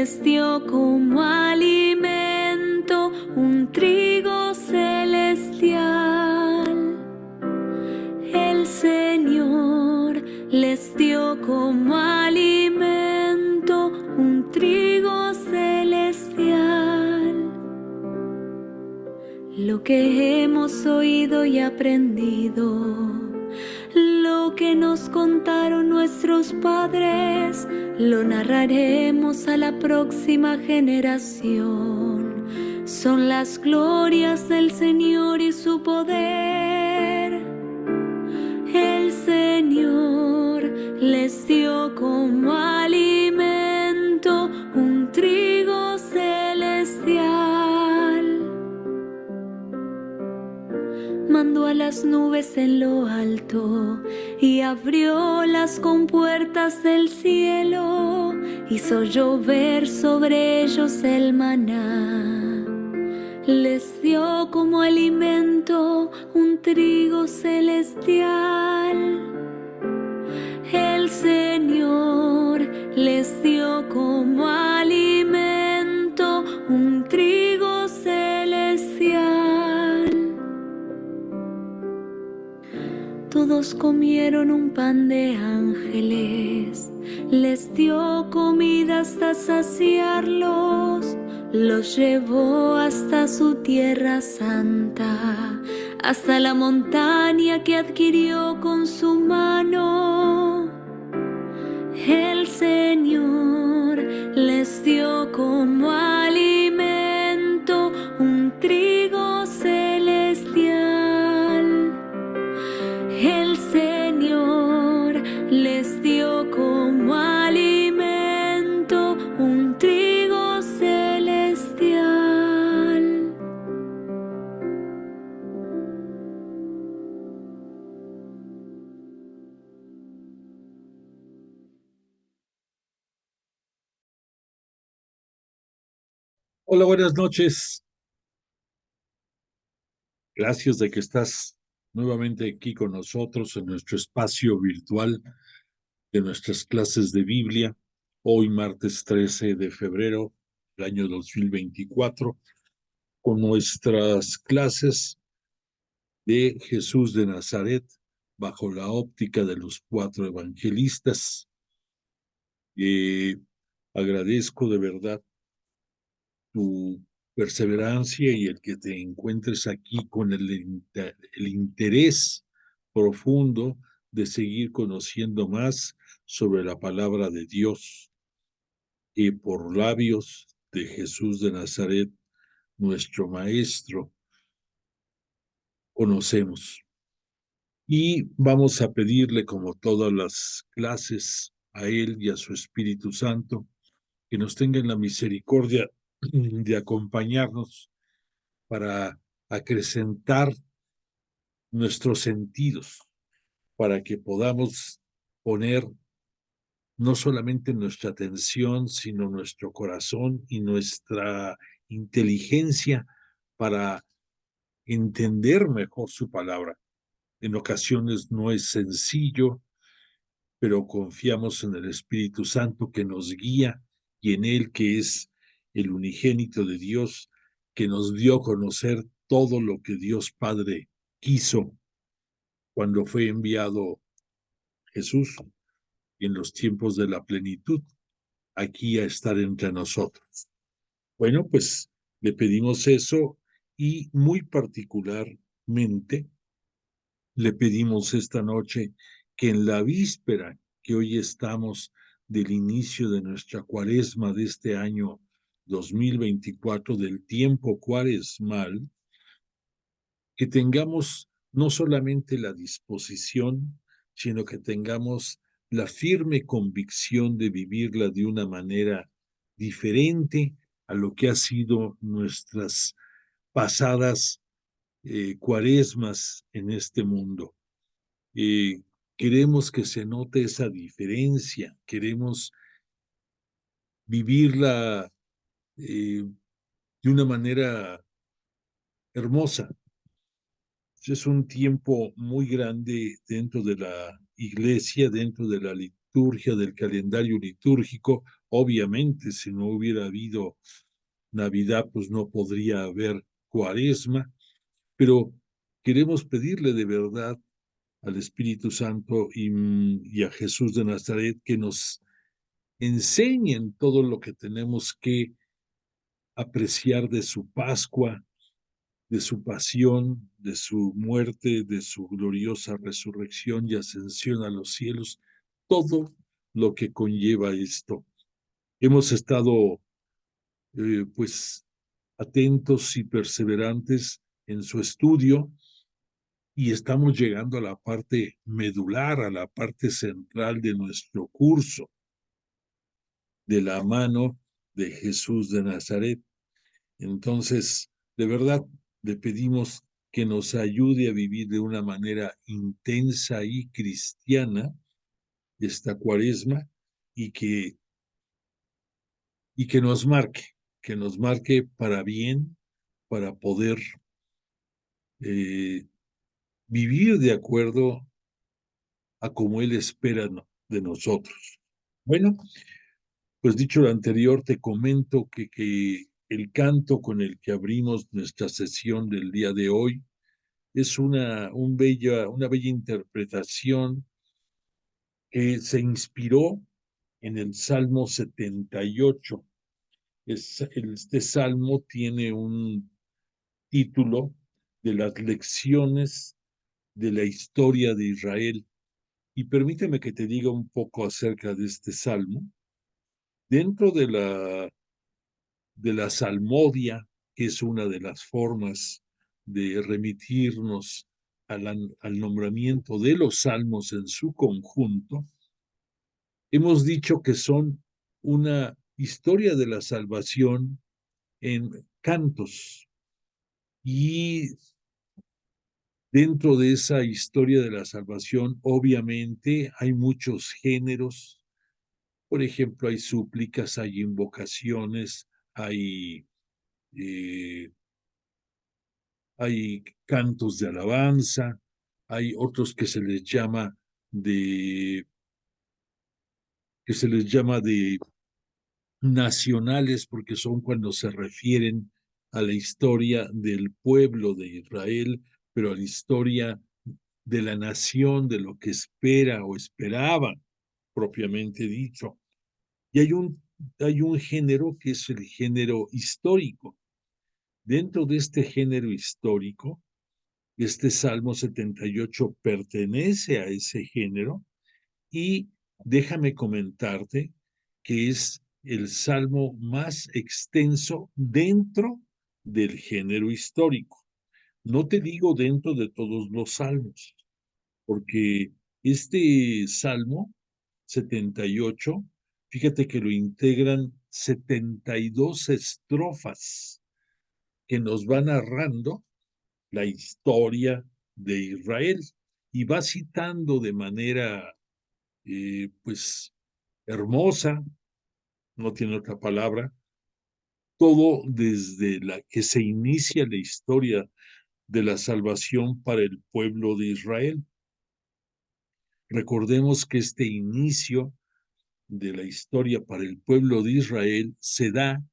les dio como alimento un trigo celestial. El Señor les dio como alimento un trigo celestial. Lo que hemos oído y aprendido, lo que nos contaron nuestros padres, lo narraremos a la próxima generación. Son las glorias del Señor y su poder. El Señor les dio como alimento un trigo celestial. Mandó a las nubes en lo alto y abrió las compuertas del cielo. Hizo llover sobre ellos el maná. Les dio como alimento un trigo celestial. El Señor les dio como alimento un trigo celestial. Todos comieron un pan de ángeles, les dio comida hasta saciarlos, los llevó hasta su tierra santa, hasta la montaña que adquirió con su mano. El Señor les dio como alimento un trigo celestial. El Señor les dio como alimento un trigo celestial. Hola, buenas noches. Gracias de que estás nuevamente aquí con nosotros en nuestro espacio virtual de nuestras clases de Biblia. Hoy, martes 13 de febrero del año 2024, con nuestras clases de Jesús de Nazaret bajo la óptica de los 4 evangelistas. Agradezco de verdad tu perseverancia y el que te encuentres aquí con el interés profundo de seguir conociendo más sobre la palabra de Dios y por labios de Jesús de Nazaret, nuestro Maestro, conocemos. Y vamos a pedirle, como todas las clases, a Él y a su Espíritu Santo, que nos tengan la misericordia de acompañarnos para acrecentar nuestros sentidos, para que podamos poner no solamente nuestra atención, sino nuestro corazón y nuestra inteligencia para entender mejor su palabra. En ocasiones no es sencillo, pero confiamos en el Espíritu Santo que nos guía y en Él que es el unigénito de Dios, que nos dio a conocer todo lo que Dios Padre quiso cuando fue enviado Jesús en los tiempos de la plenitud aquí a estar entre nosotros. Bueno, pues le pedimos eso y muy particularmente le pedimos esta noche que en la víspera que hoy estamos del inicio de nuestra cuaresma de este año 2024, del tiempo cuaresmal, que tengamos no solamente la disposición, sino que tengamos la firme convicción de vivirla de una manera diferente a lo que ha sido nuestras pasadas cuaresmas en este mundo. Queremos que se note esa diferencia, queremos vivirla de una manera hermosa. Es un tiempo muy grande dentro de la iglesia, dentro de la liturgia, del calendario litúrgico, Obviamente, si no hubiera habido Navidad, pues no podría haber Cuaresma, pero queremos pedirle de verdad al Espíritu Santo y a Jesús de Nazaret que nos enseñen todo lo que tenemos que apreciar de su Pascua, de su pasión, de su muerte, de su gloriosa resurrección y ascensión a los cielos, todo lo que conlleva esto. Hemos estado, pues, atentos y perseverantes en su estudio y estamos llegando a la parte medular, a la parte central de nuestro curso, de la mano de Jesús de Nazaret. Entonces, de verdad, le pedimos que nos ayude a vivir de una manera intensa y cristiana esta cuaresma y que nos marque para bien, para poder eh, vivir de acuerdo a como Él espera de nosotros. Bueno, pues dicho lo anterior, te comento que el canto con el que abrimos nuestra sesión del día de hoy es una bella interpretación que se inspiró en el Salmo 78. Este salmo tiene un título de las lecciones de la historia de Israel. Y permíteme que te diga un poco acerca de este salmo. Dentro de la salmodia, que es una de las formas de remitirnos al nombramiento de los salmos en su conjunto, hemos dicho que son una historia de la salvación en cantos. Y dentro de esa historia de la salvación, obviamente, hay muchos géneros. Por ejemplo, hay súplicas, hay invocaciones, eh, hay cantos de alabanza, hay otros que se les llama de nacionales, porque son cuando se refieren a la historia del pueblo de Israel, pero a la historia de la nación, de lo que espera o esperaba, propiamente dicho. Y hay un género que es el género histórico. Dentro de este género histórico, este Salmo 78 pertenece a ese género y déjame comentarte que es el salmo más extenso dentro del género histórico. No te digo dentro de todos los salmos, porque este salmo 78, fíjate que lo integran 72 estrofas que nos va narrando la historia de Israel y va citando de manera, pues, hermosa, no tiene otra palabra, todo desde la que se inicia la historia de la salvación para el pueblo de Israel. Recordemos que este inicio de la historia para el pueblo de Israel se da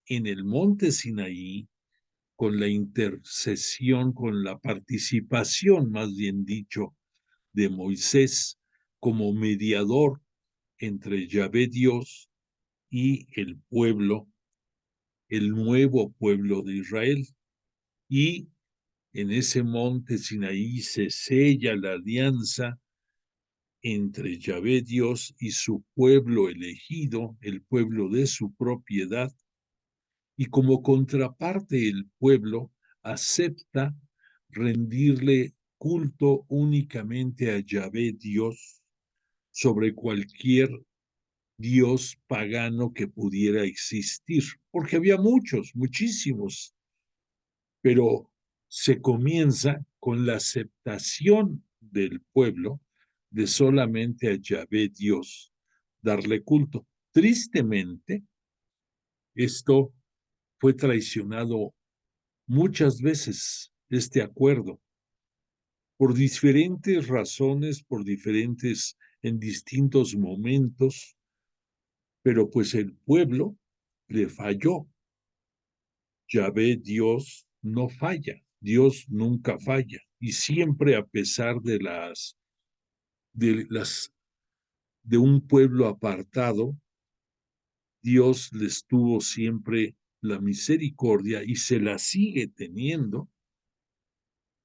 en el monte Sinaí con la intercesión, con la participación, más bien dicho, de Moisés como mediador entre Yahvé Dios y el pueblo, el nuevo pueblo de Israel. Y en ese monte Sinaí se sella la alianza entre Yahvé Dios y su pueblo elegido, el pueblo de su propiedad, y como contraparte el pueblo acepta rendirle culto únicamente a Yahvé Dios sobre cualquier Dios pagano que pudiera existir, porque había muchos, muchísimos, pero se comienza con la aceptación del pueblo de solamente a Yahvé Dios darle culto. Tristemente, esto fue traicionado muchas veces, este acuerdo, por diferentes razones, en distintos momentos, pero pues el pueblo le falló. Yahvé, Dios, no falla, Dios nunca falla, y siempre a pesar de un pueblo apartado, Dios les tuvo siempre la misericordia y se la sigue teniendo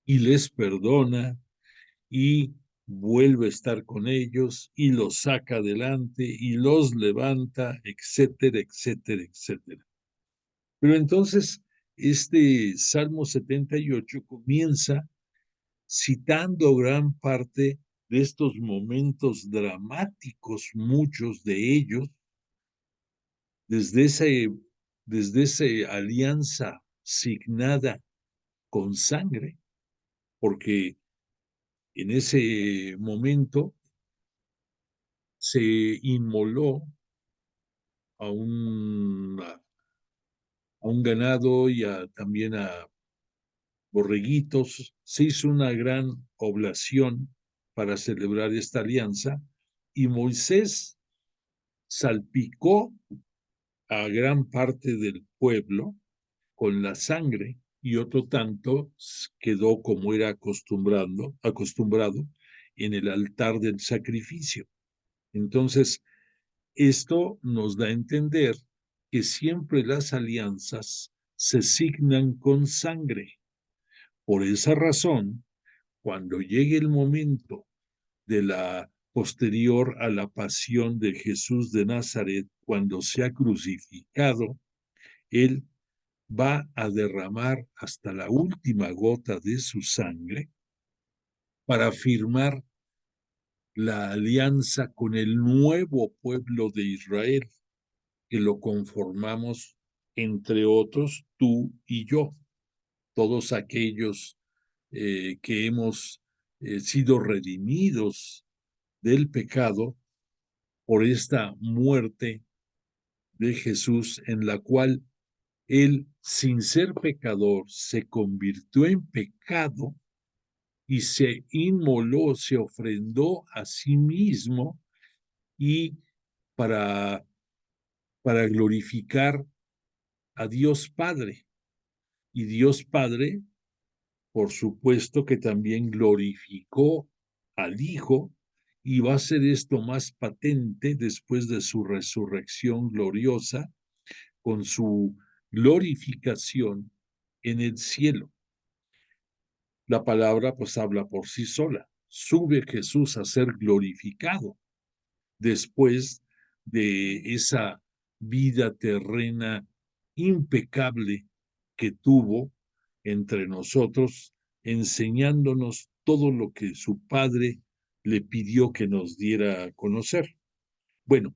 y les perdona y vuelve a estar con ellos y los saca adelante y los levanta, etcétera, etcétera, etcétera. Pero entonces este Salmo 78 comienza citando gran parte de estos momentos dramáticos, muchos de ellos, desde esa alianza signada con sangre, porque en ese momento se inmoló a un ganado y también a borreguitos, se hizo una gran oblación para celebrar esta alianza y Moisés salpicó a gran parte del pueblo con la sangre y otro tanto quedó como era acostumbrado en el altar del sacrificio. Entonces, esto nos da a entender que siempre las alianzas se signan con sangre. Por esa razón, cuando llegue el momento de la posterior a la pasión de Jesús de Nazaret, cuando sea crucificado, él va a derramar hasta la última gota de su sangre para firmar la alianza con el nuevo pueblo de Israel, que lo conformamos, entre otros, tú y yo, todos aquellos que hemos sido redimidos del pecado por esta muerte de Jesús en la cual él, sin ser pecador, se convirtió en pecado y se inmoló, se ofrendó a sí mismo y para, para glorificar a Dios Padre. Y Dios Padre, por supuesto que también glorificó al Hijo y va a ser esto más patente después de su resurrección gloriosa con su glorificación en el cielo. La palabra pues habla por sí sola. Sube Jesús a ser glorificado después de esa vida terrena impecable que tuvo entre nosotros, enseñándonos todo lo que su Padre le pidió que nos diera a conocer. Bueno,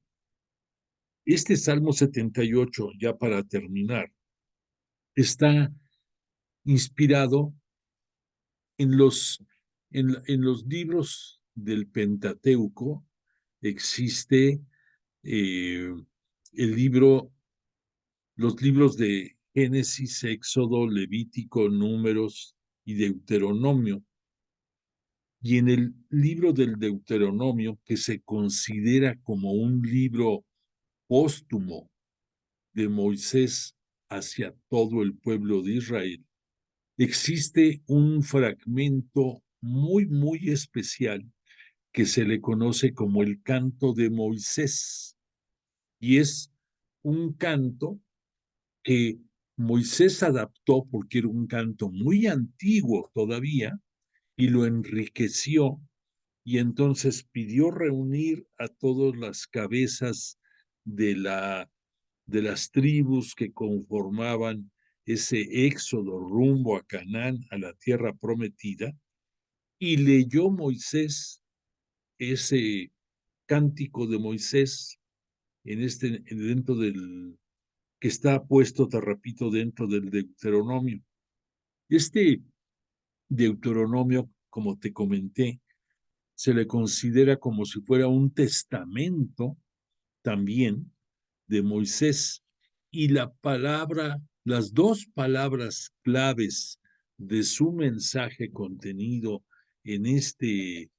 este Salmo 78, ya para terminar, está inspirado en los libros del Pentateuco. Existe eh, los libros de Génesis, Éxodo, Levítico, Números y Deuteronomio. Y en el libro del Deuteronomio, que se considera como un libro póstumo de Moisés hacia todo el pueblo de Israel, existe un fragmento muy, muy especial que se le conoce como el canto de Moisés. Y es un canto que Moisés adaptó porque era un canto muy antiguo todavía y lo enriqueció y entonces pidió reunir a todas las cabezas de, de las tribus que conformaban ese éxodo rumbo a Canaán, a la tierra prometida, y leyó Moisés ese cántico de Moisés dentro del que está puesto, te repito, dentro del Deuteronomio. Este Deuteronomio, como te comenté, se le considera como si fuera un testamento también de Moisés y las dos palabras claves de su mensaje contenido en este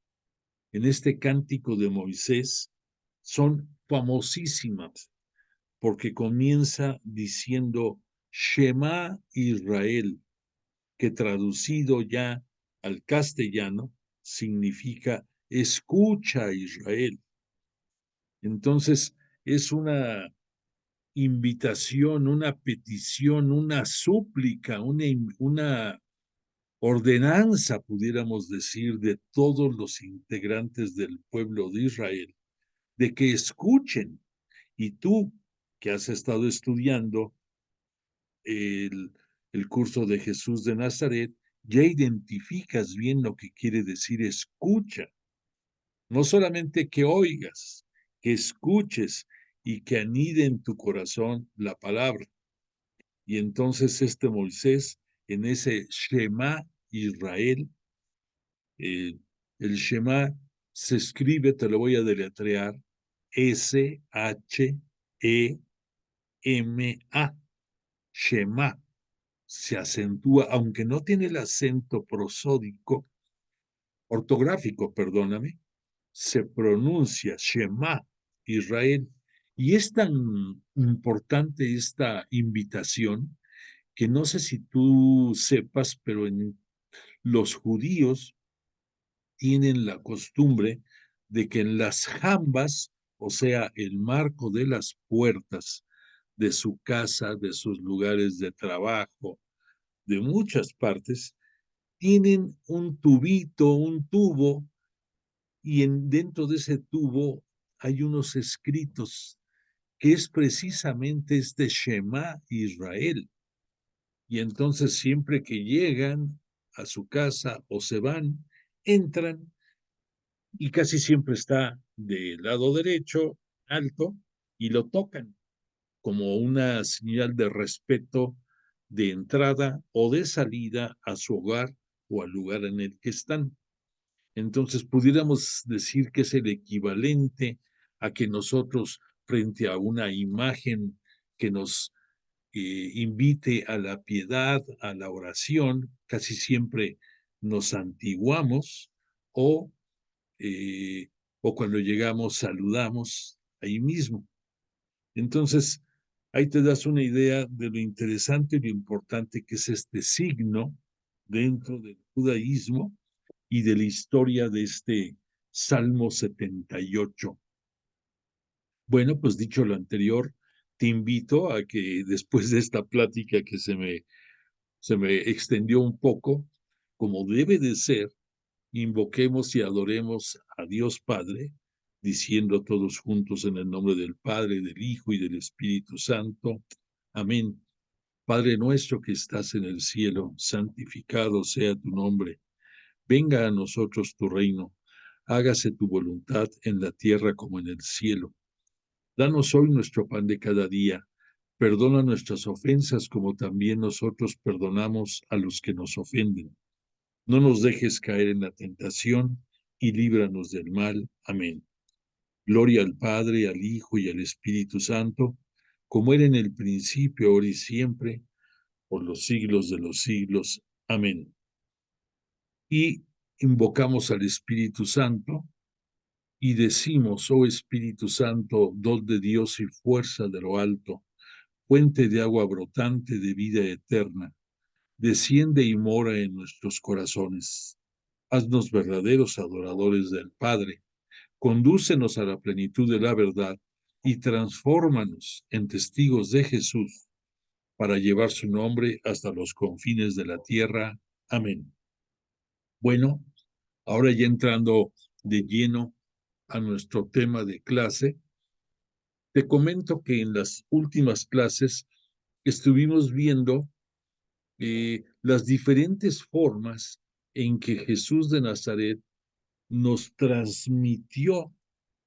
cántico de Moisés son famosísimas. porque comienza diciendo Shema Israel, que traducido ya al castellano significa escucha Israel. Entonces es una invitación, una petición, una súplica, una ordenanza, pudiéramos decir, de todos los integrantes del pueblo de Israel, de que escuchen. Y tú, que has estado estudiando el, el curso de Jesús de Nazaret, ya identificas bien lo que quiere decir escucha. No solamente que oigas, que escuches y que anide en tu corazón la palabra. Y entonces este Moisés, en ese Shema Israel, el Shema se escribe, te lo voy a deletrear, S-H-E-M-A, Shema, se acentúa, aunque no tiene el acento prosódico, ortográfico, perdóname, se pronuncia Shema Israel. Y es tan importante esta invitación que no sé si tú sepas, pero en los judíos tienen la costumbre de que en las jambas, o sea, el marco de las puertas de su casa, de sus lugares de trabajo, de muchas partes, tienen un tubito, un tubo, y dentro de ese tubo hay unos escritos que es precisamente este Shema Israel. Y entonces siempre que llegan a su casa o se van, entran y casi siempre está del lado derecho, alto, y lo tocan como una señal de respeto de entrada o de salida a su hogar o al lugar en el que están. Entonces, pudiéramos decir que es el equivalente a que nosotros, frente a una imagen que nos invite a la piedad, a la oración, casi siempre nos santiguamos o, eh, o cuando llegamos saludamos ahí mismo. Entonces, ahí te das una idea de lo interesante y lo importante que es este signo dentro del judaísmo y de la historia de este Salmo 78. Bueno, pues dicho lo anterior, te invito a que después de esta plática que se me extendió un poco, como debe de ser, invoquemos y adoremos a Dios Padre, diciendo todos juntos en el nombre del Padre, del Hijo y del Espíritu Santo. Amén. Padre nuestro que estás en el cielo, santificado sea tu nombre. Venga a nosotros tu reino. Hágase tu voluntad en la tierra como en el cielo. Danos hoy nuestro pan de cada día. Perdona nuestras ofensas como también nosotros perdonamos a los que nos ofenden. No nos dejes caer en la tentación y líbranos del mal. Amén. Gloria al Padre, al Hijo y al Espíritu Santo, como era en el principio, ahora y siempre, por los siglos de los siglos. Amén. Y invocamos al Espíritu Santo y decimos, oh Espíritu Santo, don de Dios y fuerza de lo alto, fuente de agua brotante de vida eterna, desciende y mora en nuestros corazones. Haznos verdaderos adoradores del Padre, condúcenos a la plenitud de la verdad y transfórmanos en testigos de Jesús para llevar su nombre hasta los confines de la tierra. Amén. Bueno, ahora ya entrando de lleno a nuestro tema de clase, te comento que en las últimas clases estuvimos viendo las diferentes formas en que Jesús de Nazaret nos transmitió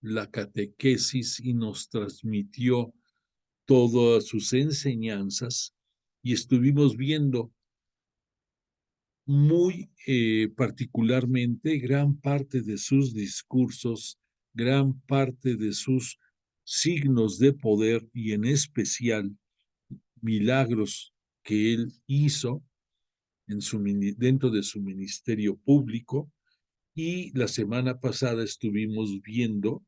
la catequesis y nos transmitió todas sus enseñanzas y estuvimos viendo muy particularmente gran parte de sus discursos, gran parte de sus signos de poder y en especial milagros que él hizo dentro de su ministerio público. Y la semana pasada estuvimos viendo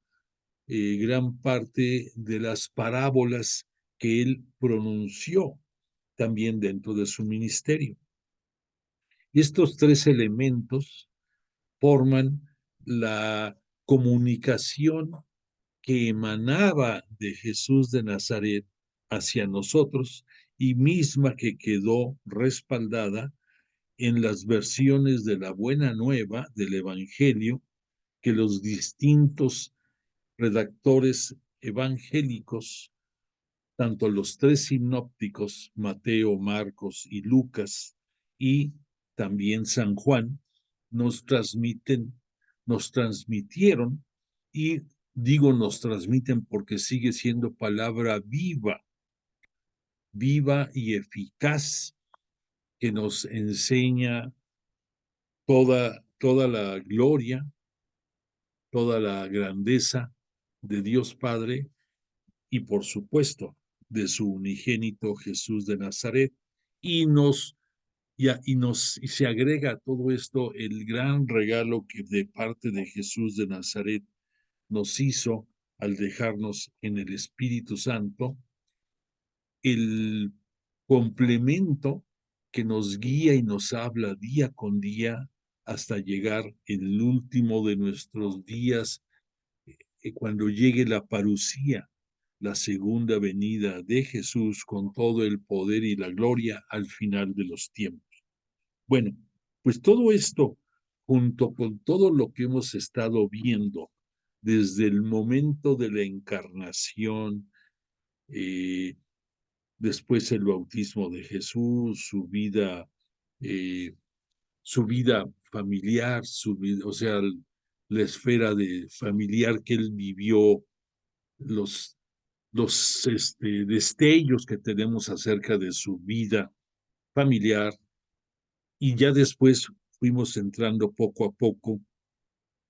gran parte de las parábolas que él pronunció también dentro de su ministerio. Estos tres elementos forman la comunicación que emanaba de Jesús de Nazaret hacia nosotros y misma que quedó respaldada en las versiones de la Buena Nueva del Evangelio que los distintos redactores evangélicos, tanto los tres sinópticos, Mateo, Marcos y Lucas, y también San Juan, nos transmitieron, y digo nos transmiten porque sigue siendo palabra viva, viva y eficaz, que nos enseña toda la gloria, toda la grandeza de Dios Padre y por supuesto de su unigénito Jesús de Nazaret, y y se agrega a todo esto el gran regalo que de parte de Jesús de Nazaret nos hizo al dejarnos en el Espíritu Santo, el complemento que nos guía y nos habla día con día hasta llegar el último de nuestros días, cuando llegue la parucía, la segunda venida de Jesús con todo el poder y la gloria al final de los tiempos. Bueno, pues todo esto, junto con todo lo que hemos estado viendo desde el momento de la encarnación, después el bautismo de Jesús, su vida familiar, o sea, la esfera de familiar que él vivió, los, los destellos que tenemos acerca de su vida familiar, y ya después fuimos entrando poco a poco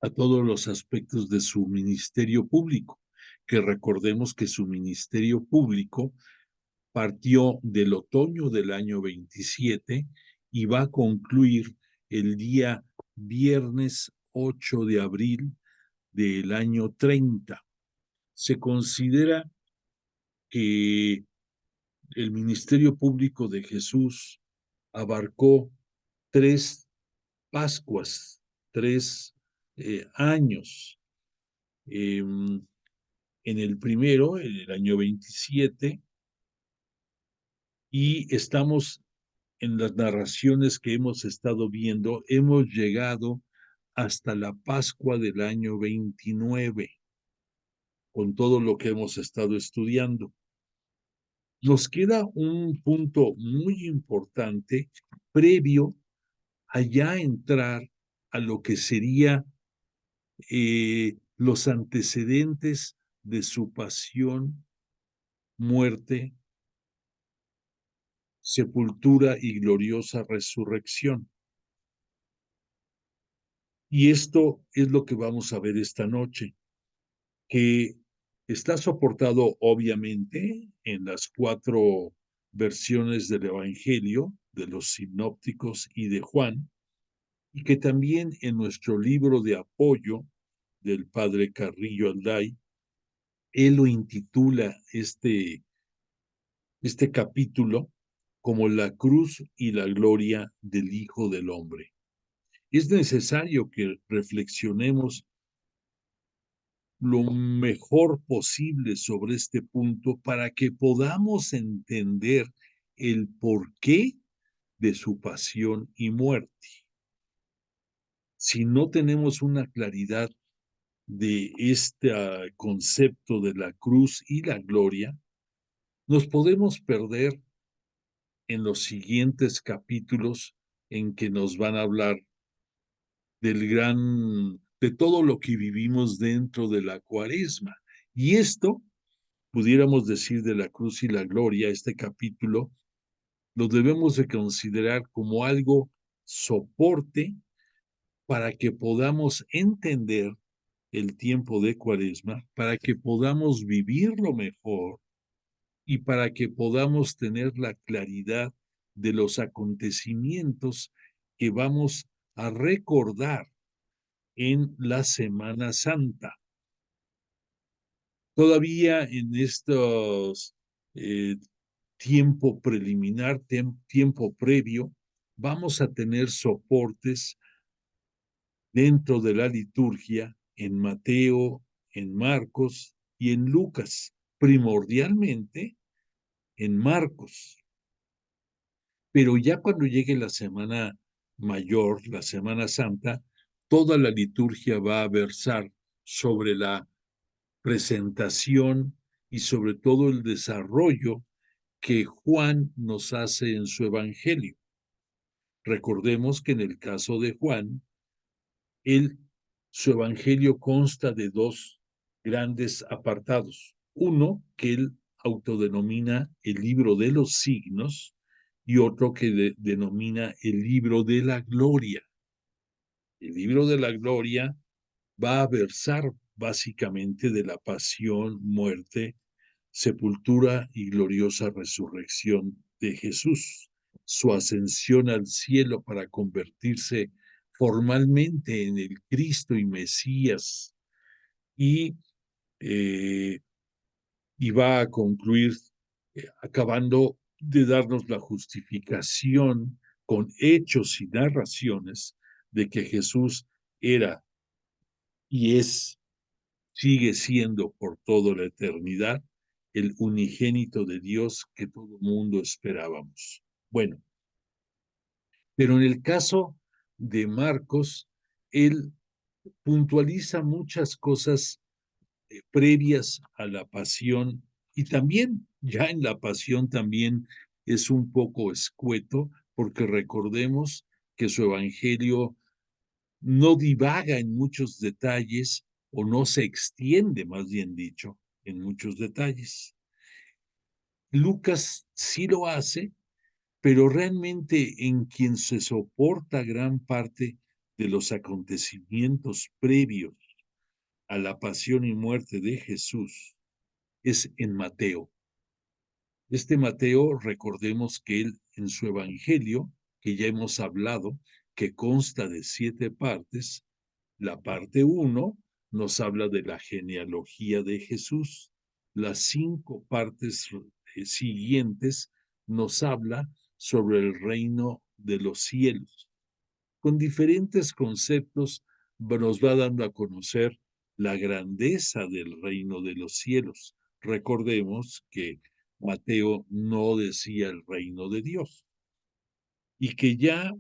a todos los aspectos de su ministerio público, que recordemos que su ministerio público partió del otoño del año 27 y va a concluir el día viernes 8 de abril del año 30. Se considera que el ministerio público de Jesús abarcó 3 Pascuas, 3 años. En el primero, en el año 27, y estamos en las narraciones que hemos estado viendo, hemos llegado hasta la Pascua del año 29, con todo lo que hemos estado estudiando. Nos queda un punto muy importante previo a ya entrar a lo que sería los antecedentes de su pasión, muerte, sepultura y gloriosa resurrección. Y esto es lo que vamos a ver esta noche, que está soportado obviamente en las 4 versiones del Evangelio, de los sinópticos y de Juan, y que también en nuestro libro de apoyo del padre Carrillo Alday, él lo intitula este capítulo como la cruz y la gloria del Hijo del Hombre. Es necesario que reflexionemos lo mejor posible sobre este punto para que podamos entender el porqué de su pasión y muerte. Si no tenemos una claridad de este concepto de la cruz y la gloria, nos podemos perder en los siguientes capítulos en que nos van a hablar de todo lo que vivimos dentro de la Cuaresma. Y esto, pudiéramos decir de la cruz y la gloria, este capítulo, lo debemos de considerar como algo soporte para que podamos entender el tiempo de Cuaresma, para que podamos vivirlo mejor y para que podamos tener la claridad de los acontecimientos que vamos a recordar en la Semana Santa. Todavía en estos tiempo preliminar, tiempo previo, vamos a tener soportes dentro de la liturgia en Mateo, en Marcos y en Lucas, primordialmente en Marcos. Pero ya cuando llegue la Semana Mayor, la Semana Santa, toda la liturgia va a versar sobre la presentación y sobre todo el desarrollo que Juan nos hace en su Evangelio. Recordemos que en el caso de Juan, su Evangelio consta de dos grandes apartados. Uno, que él autodenomina el libro de los signos, y otro que denomina el libro de la gloria. El libro de la gloria va a versar básicamente de la pasión, muerte, sepultura y gloriosa resurrección de Jesús, su ascensión al cielo para convertirse formalmente en el Cristo y Mesías, y, y va a concluir acabando de darnos la justificación con hechos y narraciones de que Jesús era y sigue siendo por toda la eternidad el unigénito de Dios que todo mundo esperábamos. Bueno, pero en el caso de Marcos, él puntualiza muchas cosas previas a la pasión, y también ya en la pasión también es un poco escueto, porque recordemos que su evangelio no divaga en muchos detalles, o no se extiende, más bien dicho, en muchos detalles. Lucas sí lo hace, pero realmente en quien se soporta gran parte de los acontecimientos previos a la pasión y muerte de Jesús es en Mateo. Este Mateo, recordemos que él en su evangelio, que ya hemos hablado, que consta de 7 partes, la parte 1 nos habla de la genealogía de Jesús. Las 5 partes siguientes nos habla sobre el reino de los cielos. Con diferentes conceptos nos va dando a conocer la grandeza del reino de los cielos. Recordemos que Mateo no decía el reino de Dios, y que ya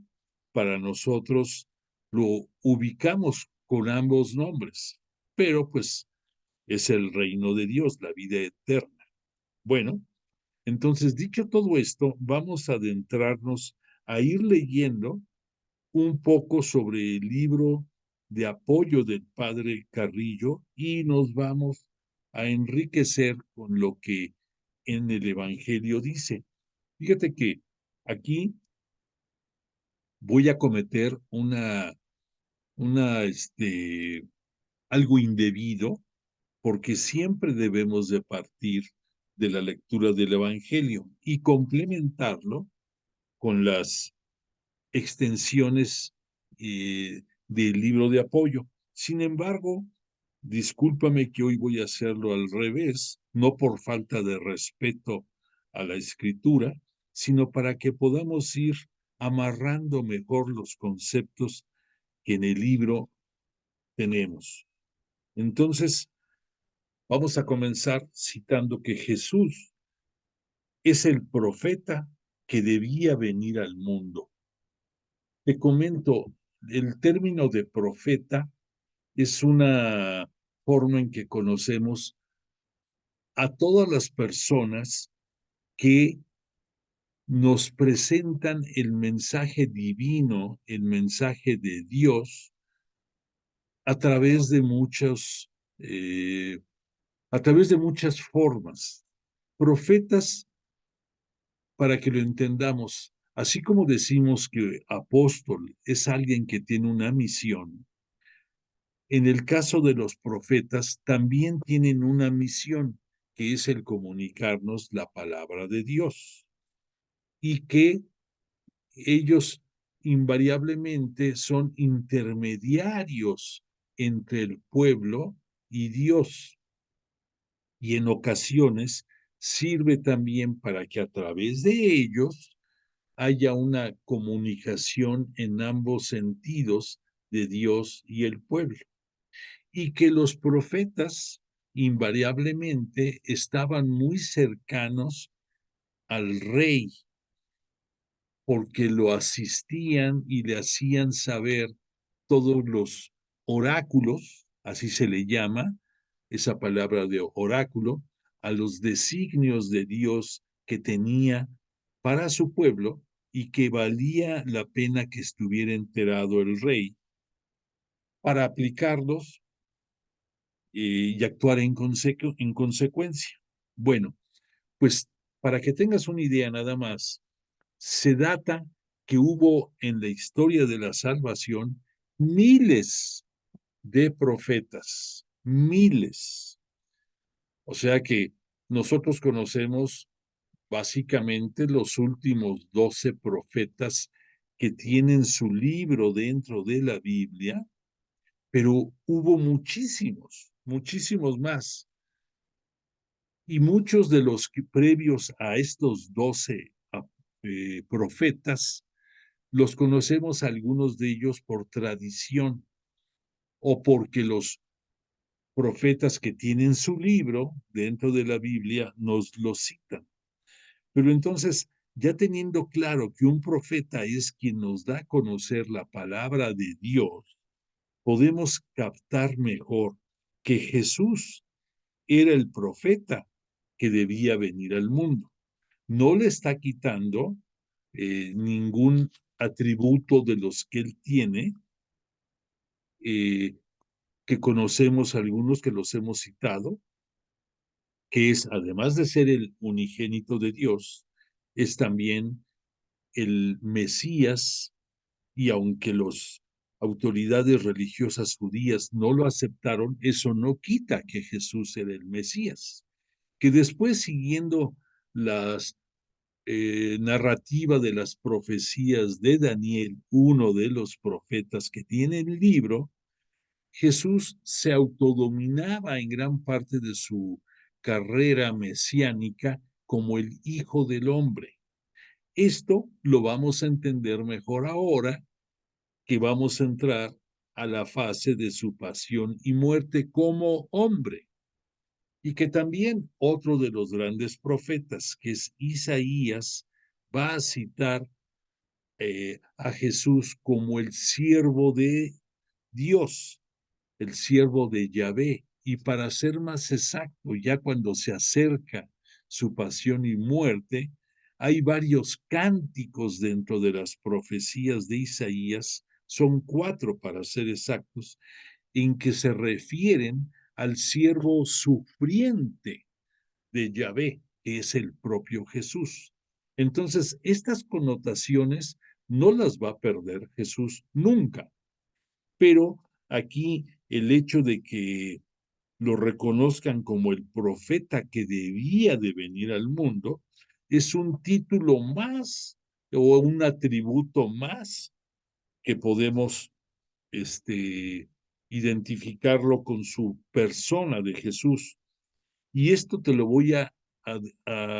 para nosotros lo ubicamos con ambos nombres, pero pues es el reino de Dios, la vida eterna. Bueno, entonces, dicho todo esto, vamos a adentrarnos a ir leyendo un poco sobre el libro de apoyo del padre Carrillo, y nos vamos a enriquecer con lo que en el Evangelio dice. Fíjate que aquí voy a cometer algo indebido, porque siempre debemos de partir de la lectura del Evangelio y complementarlo con las extensiones del libro de apoyo. Sin embargo, discúlpame que hoy voy a hacerlo al revés, no por falta de respeto a la escritura, sino para que podamos ir amarrando mejor los conceptos que en el libro tenemos. Entonces, vamos a comenzar citando que Jesús es el profeta que debía venir al mundo. Te comento, el término de profeta es una forma en que conocemos a todas las personas que nos presentan el mensaje divino, el mensaje de Dios, a través de muchas formas. Profetas, para que lo entendamos, así como decimos que apóstol es alguien que tiene una misión, en el caso de los profetas también tienen una misión, que es el comunicarnos la palabra de Dios, y que ellos invariablemente son intermediarios entre el pueblo y Dios, y en ocasiones sirve también para que a través de ellos haya una comunicación en ambos sentidos de Dios y el pueblo. Y que los profetas invariablemente estaban muy cercanos al rey, porque lo asistían y le hacían saber todos los oráculos, así se le llama, esa palabra de oráculo, a los designios de Dios que tenía para su pueblo y que valía la pena que estuviera enterado el rey para aplicarlos y actuar en consecuencia. Bueno, pues para que tengas una idea nada más, se data que hubo en la historia de la salvación miles de profetas, miles. O sea que nosotros conocemos básicamente los últimos 12 profetas que tienen su libro dentro de la Biblia, pero hubo muchísimos, muchísimos más. Y muchos de los que previos a estos 12 profetas, los conocemos algunos de ellos por tradición o porque los profetas que tienen su libro dentro de la Biblia nos lo citan. Pero entonces, ya teniendo claro que un profeta es quien nos da a conocer la palabra de Dios, podemos captar mejor que Jesús era el profeta que debía venir al mundo. No le está quitando ningún atributo de los que él tiene, que conocemos algunos que los hemos citado, que es, además de ser el unigénito de Dios, es también el Mesías, y aunque las autoridades religiosas judías no lo aceptaron, eso no quita que Jesús era el Mesías, que después, siguiendo las narrativa de las profecías de Daniel, uno de los profetas que tiene el libro, Jesús se autodominaba en gran parte de su carrera mesiánica como el Hijo del Hombre. Esto lo vamos a entender mejor ahora que vamos a entrar a la fase de su pasión y muerte como hombre. Y que también otro de los grandes profetas, que es Isaías, va a citar a Jesús como el siervo de Dios, el siervo de Yahvé. Y para ser más exacto, ya cuando se acerca su pasión y muerte, hay varios cánticos dentro de las profecías de Isaías, son 4 para ser exactos, en que se refieren al siervo sufriente de Yahvé, que es el propio Jesús. Entonces, estas connotaciones no las va a perder Jesús nunca, pero aquí el hecho de que lo reconozcan como el profeta que debía de venir al mundo es un título más o un atributo más que podemos identificarlo con su persona de Jesús. Y esto te lo voy a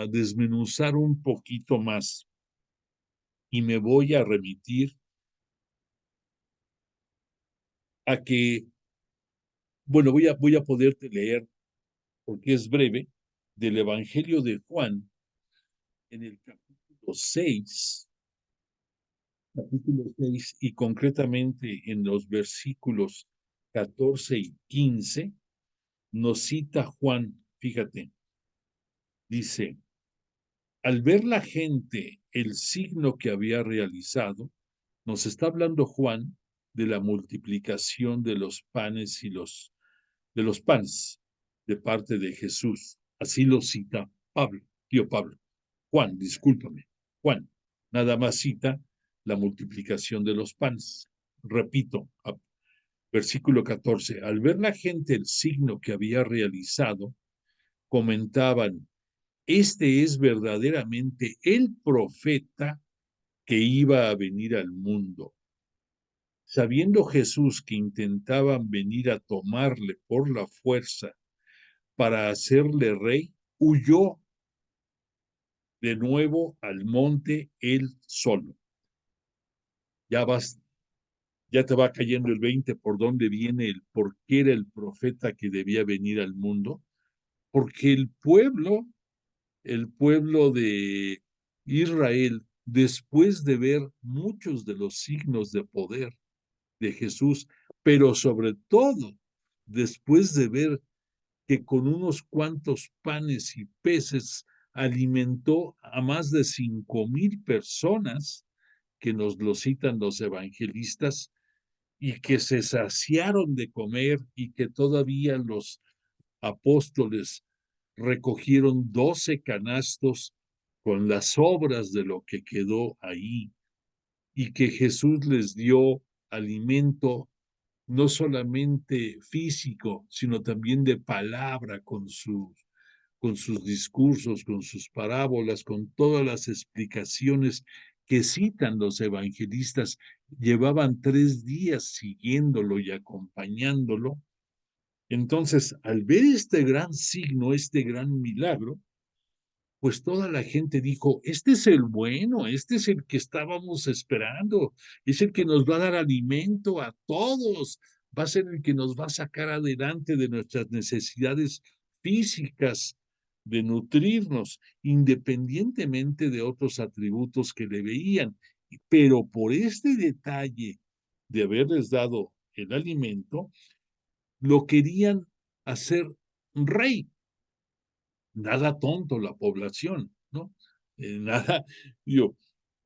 desmenuzar un poquito más y me voy a remitir a que, bueno, voy a poderte leer, porque es breve, del Evangelio de Juan, en el capítulo 6 y concretamente en los versículos 14 y 15, nos cita Juan, fíjate, dice, al ver la gente el signo que había realizado, nos está hablando Juan de la multiplicación de los panes de los panes de parte de Jesús. Así lo cita Pablo, tío Pablo. Juan, discúlpame, Juan, nada más cita la multiplicación de los panes. Repito, versículo 14, al ver la gente el signo que había realizado, comentaban, este es verdaderamente el profeta que iba a venir al mundo. Sabiendo Jesús que intentaban venir a tomarle por la fuerza para hacerle rey, huyó de nuevo al monte él solo. Ya vas, ya te va cayendo el 20 por dónde viene por qué era el profeta que debía venir al mundo, porque el pueblo de Israel, después de ver muchos de los signos de poder de Jesús, pero sobre todo después de ver que con unos cuantos panes y peces alimentó a más de 5,000 personas, que nos lo citan los evangelistas, y que se saciaron de comer y que todavía los apóstoles recogieron 12 canastos con las sobras de lo que quedó ahí, y que Jesús les dio alimento no solamente físico, sino también de palabra con sus discursos, con sus parábolas, con todas las explicaciones que citan los evangelistas. Llevaban 3 días siguiéndolo y acompañándolo. Entonces, al ver este gran signo, este gran milagro, pues toda la gente dijo, este es el bueno, este es el que estábamos esperando, es el que nos va a dar alimento a todos, va a ser el que nos va a sacar adelante de nuestras necesidades físicas, de nutrirnos, independientemente de otros atributos que le veían. Pero por este detalle de haberles dado el alimento, lo querían hacer rey. Nada tonto la población, ¿no? Nada, digo,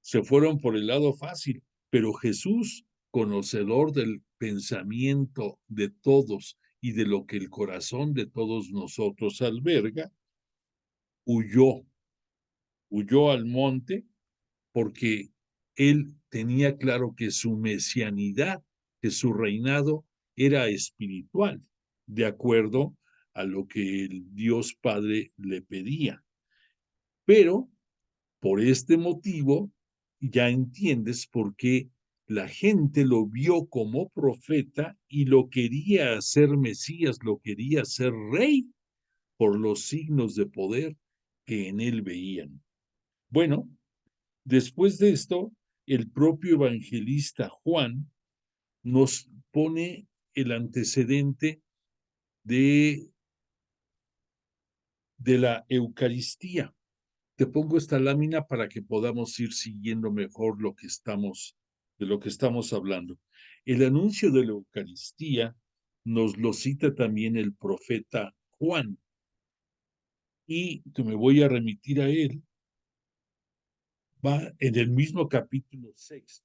se fueron por el lado fácil, pero Jesús, conocedor del pensamiento de todos y de lo que el corazón de todos nosotros alberga, huyó, huyó al monte porque él tenía claro que su mesianidad, que su reinado era espiritual, de acuerdo a lo que el Dios Padre le pedía. Pero por este motivo, ya entiendes por qué la gente lo vio como profeta y lo quería hacer Mesías, lo quería hacer rey por los signos de poder que en él veían. Bueno, después de esto, el propio evangelista Juan nos pone el antecedente de, de la Eucaristía. Te pongo esta lámina para que podamos ir siguiendo mejor de lo que estamos hablando. El anuncio de la Eucaristía nos lo cita también el profeta Juan, y me voy a remitir a él. Va en el mismo capítulo 6,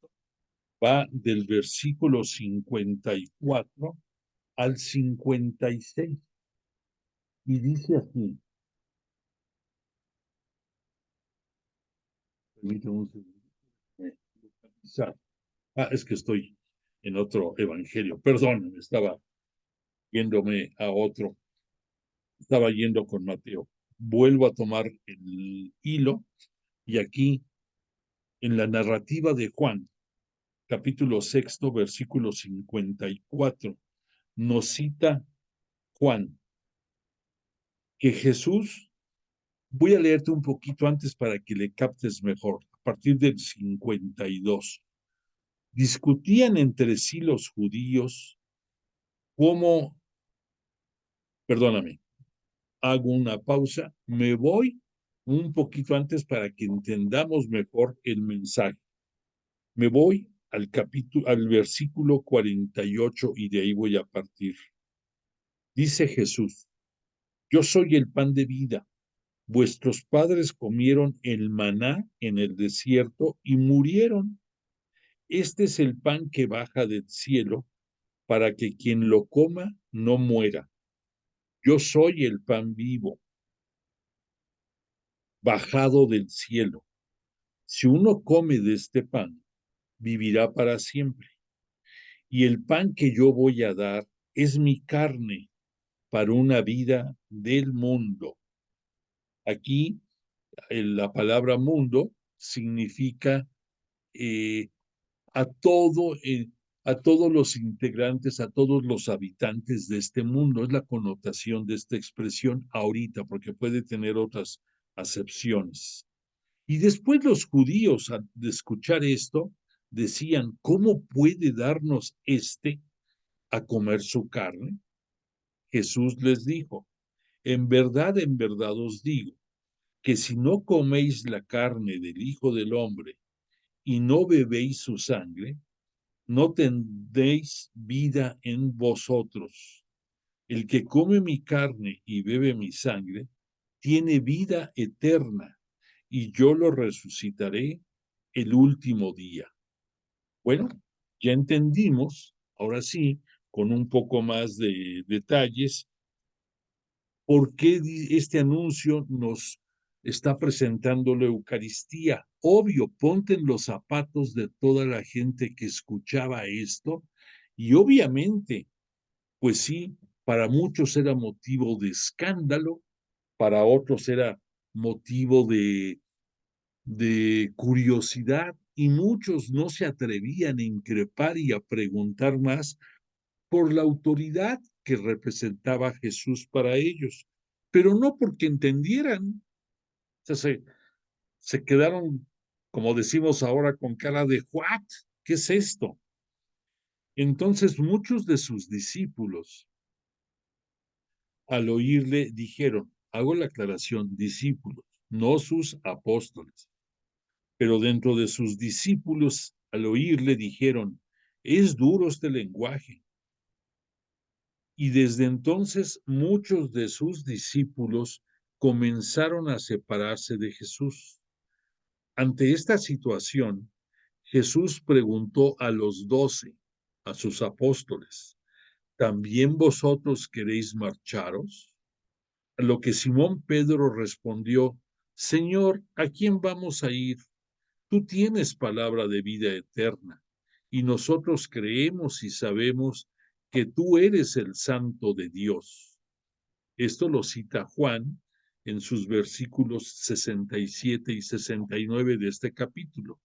va del versículo 54 al 56, y dice así, permítame un segundo. Es que estoy en otro evangelio, perdón, estaba yéndome a otro, estaba yendo con Mateo. Vuelvo a tomar el hilo, y aquí en la narrativa de Juan, capítulo 6, versículo 54, nos cita Juan que Jesús, voy a leerte un poquito antes para que le captes mejor, a partir del 52. Discutían entre sí los judíos cómo, perdóname, hago una pausa, me voy un poquito antes para que entendamos mejor el mensaje. Me voy al versículo 48, y de ahí voy a partir. Dice Jesús, yo soy el pan de vida. Vuestros padres comieron el maná en el desierto y murieron. Este es el pan que baja del cielo para que quien lo coma no muera. Yo soy el pan vivo, bajado del cielo. Si uno come de este pan, vivirá para siempre. Y el pan que yo voy a dar es mi carne para una vida del mundo. Aquí la palabra mundo significa eh, a todo, a todos los integrantes, a todos los habitantes de este mundo. Es la connotación de esta expresión ahorita, porque puede tener otras acepciones. Y después los judíos, al escuchar esto, decían, ¿cómo puede darnos a comer su carne? Jesús les dijo, en verdad os digo, que si no coméis la carne del Hijo del Hombre y no bebéis su sangre, no tendréis vida en vosotros. El que come mi carne y bebe mi sangre, tiene vida eterna, y yo lo resucitaré el último día. Bueno, ya entendimos, ahora sí, con un poco más de detalles, por qué este anuncio nos está presentando la Eucaristía. Obvio, ponte en los zapatos de toda la gente que escuchaba esto, y obviamente, pues sí, para muchos era motivo de escándalo, para otros era motivo de curiosidad, y muchos no se atrevían a increpar y a preguntar más por la autoridad que representaba Jesús para ellos, pero no porque entendieran. O sea, se quedaron, como decimos ahora, con cara de ¿what? ¿Qué es esto? Entonces muchos de sus discípulos, al oírle, dijeron, hago la aclaración, discípulos, no sus apóstoles, pero dentro de sus discípulos, al oírle, dijeron, es duro este lenguaje. Y desde entonces muchos de sus discípulos comenzaron a separarse de Jesús. Ante esta situación, Jesús preguntó a los 12, a sus apóstoles, ¿también vosotros queréis marcharos? A lo que Simón Pedro respondió, Señor, ¿a quién vamos a ir? Tú tienes palabra de vida eterna, y nosotros creemos y sabemos que tú eres el Santo de Dios. Esto lo cita Juan en sus versículos 67 y 69 de este capítulo.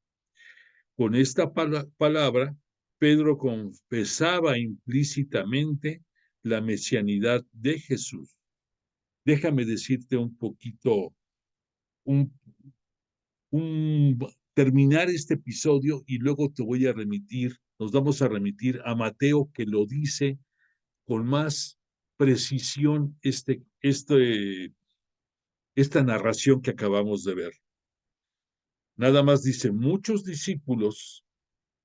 Con esta palabra, Pedro confesaba implícitamente la mesianidad de Jesús. Déjame decirte un poquito, un, terminar este episodio y luego te voy a remitir, nos vamos a remitir a Mateo que lo dice con más precisión esta narración que acabamos de ver. Nada más dice, muchos discípulos,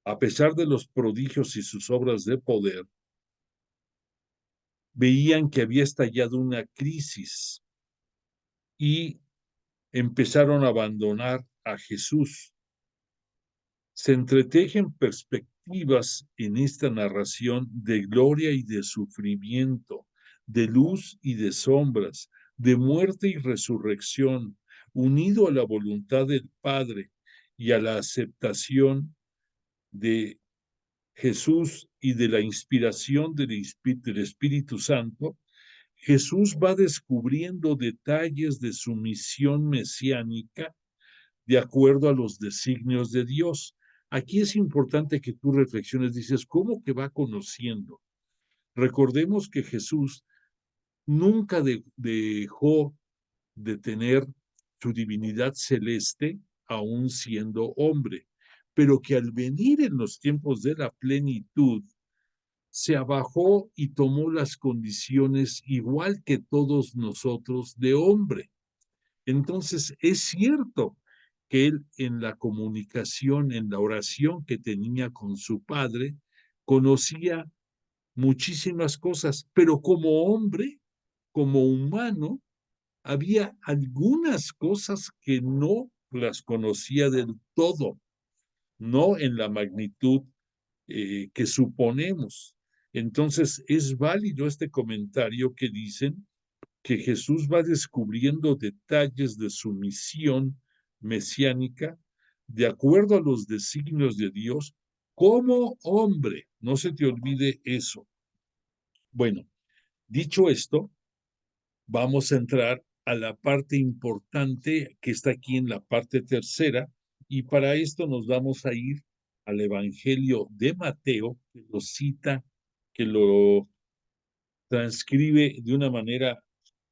a pesar de los prodigios y sus obras de poder, veían que había estallado una crisis y empezaron a abandonar a Jesús. Se entretejen perspectivas en esta narración de gloria y de sufrimiento, de luz y de sombras, de muerte y resurrección, unido a la voluntad del Padre y a la aceptación de Jesús y de la inspiración del Espíritu Santo. Jesús va descubriendo detalles de su misión mesiánica de acuerdo a los designios de Dios. Aquí es importante que tú reflexiones, dices, ¿cómo que va conociendo? Recordemos que Jesús nunca dejó de tener su divinidad celeste, aún siendo hombre, pero que al venir en los tiempos de la plenitud, se abajó y tomó las condiciones igual que todos nosotros de hombre. Entonces, es cierto que él en la comunicación, en la oración que tenía con su padre, conocía muchísimas cosas, pero como hombre, como humano, había algunas cosas que no las conocía del todo, no en la magnitud que suponemos. Entonces, es válido este comentario que dicen que Jesús va descubriendo detalles de su misión mesiánica de acuerdo a los designios de Dios como hombre. No se te olvide eso. Bueno, dicho esto, vamos a entrar a la parte importante que está aquí en la parte tercera, y para esto nos vamos a ir al Evangelio de Mateo, que lo cita, que lo transcribe de una manera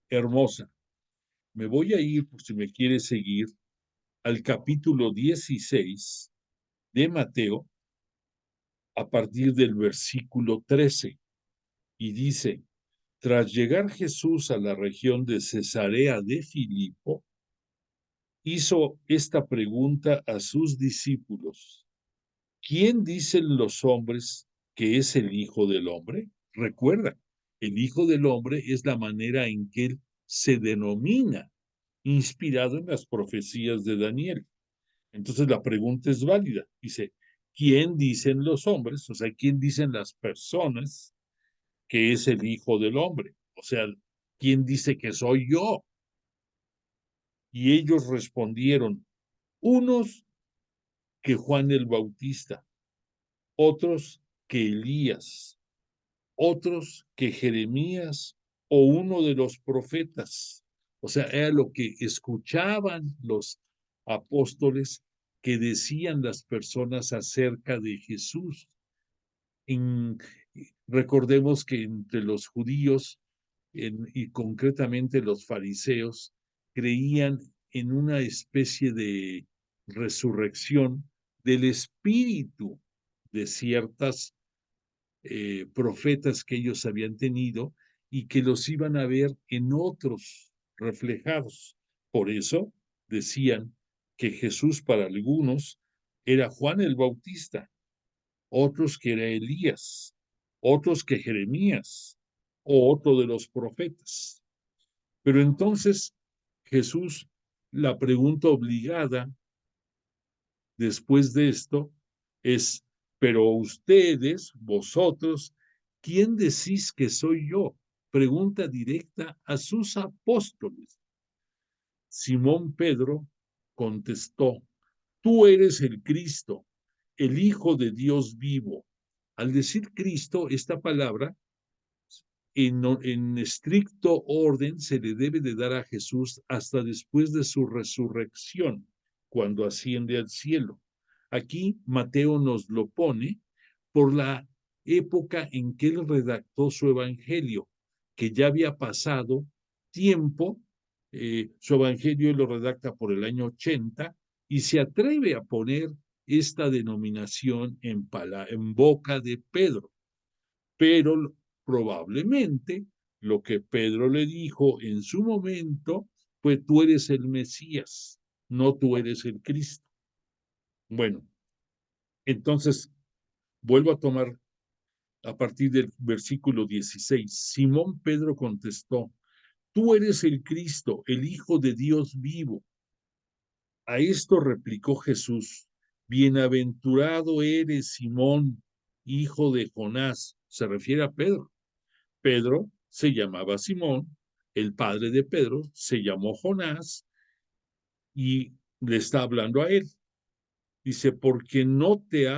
hermosa. Me voy a ir, por si me quieres seguir, al capítulo 16 de Mateo a partir del versículo 13 y dice: tras llegar Jesús a la región de Cesarea de Filipo, hizo esta pregunta a sus discípulos: ¿quién dicen los hombres que es el Hijo del Hombre? Recuerda, el Hijo del Hombre es la manera en que él se denomina, inspirado en las profecías de Daniel. Entonces la pregunta es válida. Dice, ¿quién dicen los hombres? O sea, ¿quién dicen las personas que es el Hijo del Hombre? O sea, ¿quién dice que soy yo? Y ellos respondieron, unos que Juan el Bautista, otros que Elías, otros que Jeremías o uno de los profetas. O sea, era lo que escuchaban los apóstoles que decían las personas acerca de Jesús. En, recordemos que entre los judíos y concretamente los fariseos creían en una especie de resurrección del espíritu de ciertas profetas que ellos habían tenido y que los iban a ver en otros reflejados. Por eso decían que Jesús para algunos era Juan el Bautista, otros que era Elías, otros que Jeremías o otro de los profetas. Pero entonces Jesús, la pregunta obligada después de esto es, pero ustedes, vosotros, ¿quién decís que soy yo? Pregunta directa a sus apóstoles. Simón Pedro contestó, tú eres el Cristo, el Hijo de Dios vivo. Al decir Cristo, esta palabra en estricto orden se le debe de dar a Jesús hasta después de su resurrección, cuando asciende al cielo. Aquí Mateo nos lo pone por la época en que él redactó su evangelio, que ya había pasado tiempo. Su evangelio lo redacta por el año 80 y se atreve a poner esta denominación en boca de Pedro. Pero probablemente lo que Pedro le dijo en su momento fue, tú eres el Mesías, no tú eres el Cristo. Bueno, entonces vuelvo a tomar a partir del versículo 16. Simón Pedro contestó, tú eres el Cristo, el Hijo de Dios vivo. A esto replicó Jesús, bienaventurado eres, Simón, hijo de Jonás. Se refiere a Pedro. Pedro se llamaba Simón, el padre de Pedro se llamó Jonás y le está hablando a él. Dice, porque no te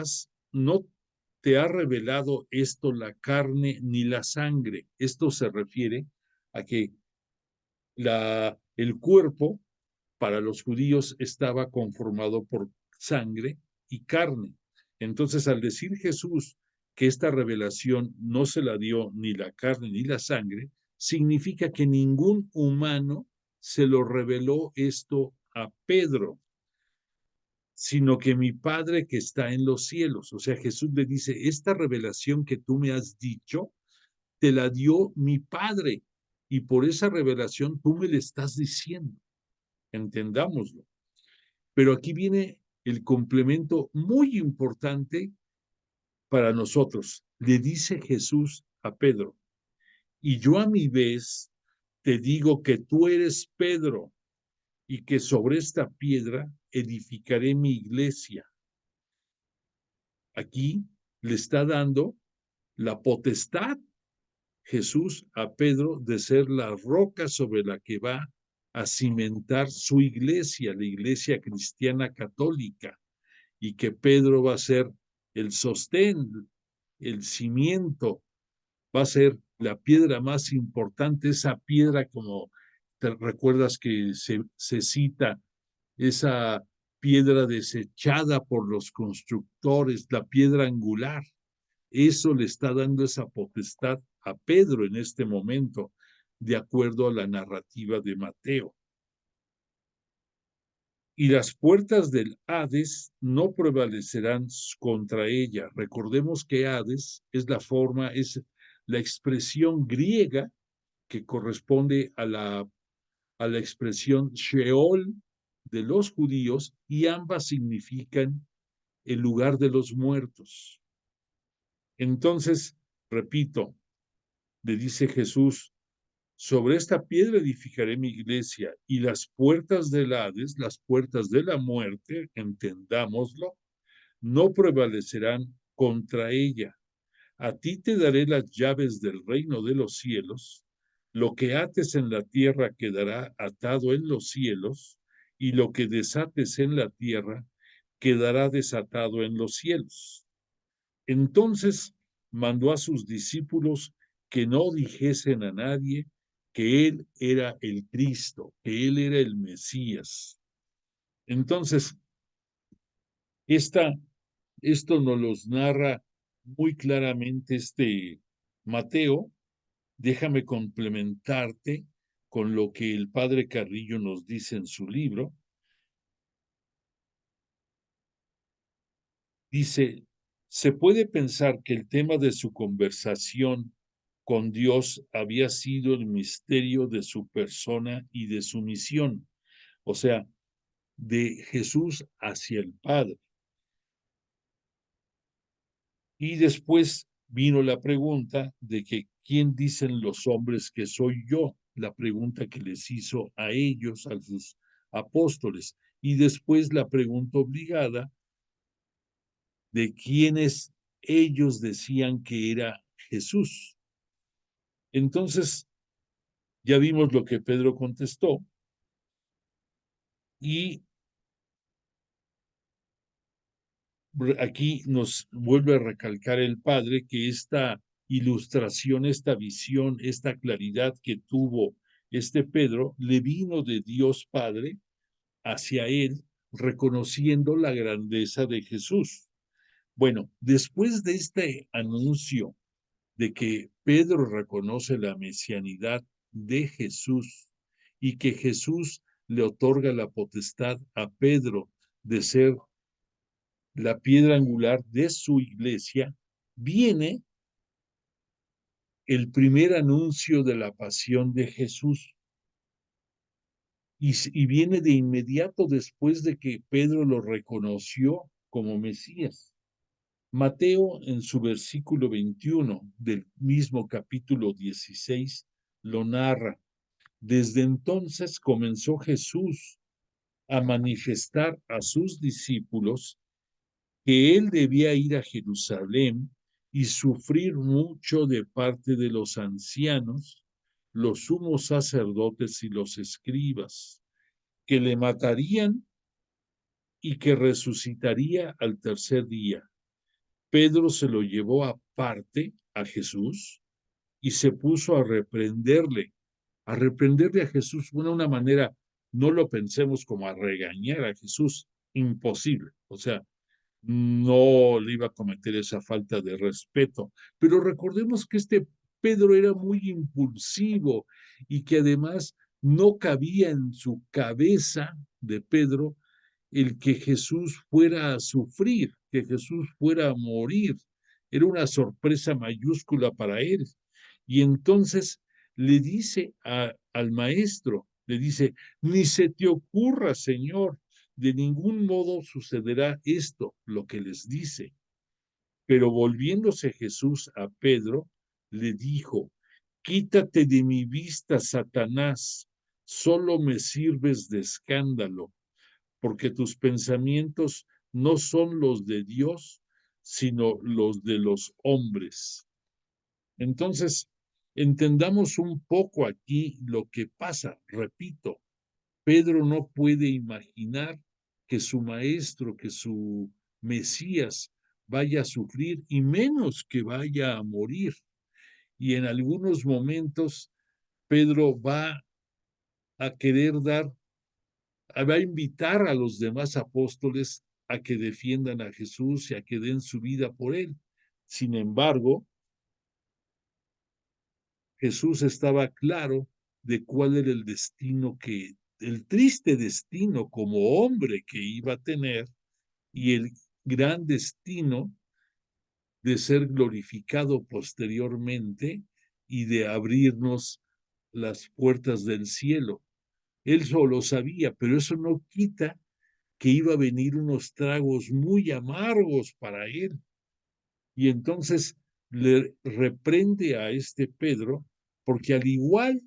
ha revelado esto la carne ni la sangre. Esto se refiere a que el cuerpo para los judíos estaba conformado por sangre y carne. Entonces, al decir Jesús que esta revelación no se la dio ni la carne ni la sangre, significa que ningún humano se lo reveló esto a Pedro, sino que mi Padre que está en los cielos. O sea, Jesús le dice, esta revelación que tú me has dicho, te la dio mi Padre, y por esa revelación tú me le estás diciendo. Entendámoslo. Pero aquí viene el complemento muy importante para nosotros. Le dice Jesús a Pedro, y yo a mi vez te digo que tú eres Pedro y que sobre esta piedra edificaré mi iglesia. Aquí le está dando la potestad Jesús a Pedro de ser la roca sobre la que va a cimentar su iglesia, la iglesia cristiana católica, y que Pedro va a ser el sostén, el cimiento, va a ser la piedra más importante, esa piedra como te recuerdas que se cita, esa piedra desechada por los constructores, la piedra angular. Eso le está dando esa potestad a Pedro en este momento, de acuerdo a la narrativa de Mateo. y las puertas del Hades no prevalecerán contra ella. Recordemos que Hades es la expresión griega que corresponde a la expresión Sheol de los judíos, y ambas significan el lugar de los muertos. Entonces, repito, le dice Jesús: sobre esta piedra edificaré mi iglesia, y las puertas del Hades, las puertas de la muerte, entendámoslo, no prevalecerán contra ella. A ti te daré las llaves del reino de los cielos. Lo que ates en la tierra quedará atado en los cielos, y lo que desates en la tierra quedará desatado en los cielos. Entonces mandó a sus discípulos que no dijesen a nadie que él era el Cristo, que él era el Mesías. Entonces, esto nos los narra muy claramente Mateo. Déjame complementarte con lo que el padre Carrillo nos dice en su libro. Dice: se puede pensar que el tema de su conversación con Dios había sido el misterio de su persona y de su misión, o sea, de Jesús hacia el Padre. Y después vino la pregunta de que ¿quién dicen los hombres que soy yo? La pregunta que les hizo a ellos, a sus apóstoles. Y después la pregunta obligada de quiénes ellos decían que era Jesús. Entonces, ya vimos lo que Pedro contestó, y aquí nos vuelve a recalcar el Padre que esta ilustración, esta visión, esta claridad que tuvo Pedro, le vino de Dios Padre hacia él, reconociendo la grandeza de Jesús. Bueno, después de este anuncio de que Pedro reconoce la mesianidad de Jesús y que Jesús le otorga la potestad a Pedro de ser la piedra angular de su iglesia, viene el primer anuncio de la pasión de Jesús. Y viene de inmediato después de que Pedro lo reconoció como Mesías. Mateo, en su versículo 21 del mismo capítulo 16, lo narra. Desde entonces comenzó Jesús a manifestar a sus discípulos que él debía ir a Jerusalén y sufrir mucho de parte de los ancianos, los sumos sacerdotes y los escribas, que le matarían y que resucitaría al tercer día. Pedro se lo llevó aparte a Jesús y se puso a reprenderle a Jesús. Bueno, una manera, no lo pensemos como a regañar a Jesús, imposible. O sea, no le iba a cometer esa falta de respeto. Pero recordemos que Pedro era muy impulsivo y que además no cabía en su cabeza de Pedro el que Jesús fuera a sufrir, que Jesús fuera a morir. Era una sorpresa mayúscula para él. Y entonces le dice al maestro, le dice: ni se te ocurra, Señor, de ningún modo sucederá esto, lo que les dice. Pero volviéndose Jesús a Pedro, le dijo: quítate de mi vista, Satanás, solo me sirves de escándalo, porque tus pensamientos no son los de Dios, sino los de los hombres. Entonces, entendamos un poco aquí lo que pasa. Repito, Pedro no puede imaginar que su maestro, que su Mesías vaya a sufrir y menos que vaya a morir. Y en algunos momentos Pedro va a querer va a invitar a los demás apóstoles a que defiendan a Jesús y a que den su vida por él. Sin embargo, Jesús estaba claro de cuál era el destino que el triste destino como hombre que iba a tener y el gran destino de ser glorificado posteriormente y de abrirnos las puertas del cielo. Él solo sabía, pero eso no quita que iba a venir unos tragos muy amargos para él. Y entonces le reprende a este Pedro, porque al igual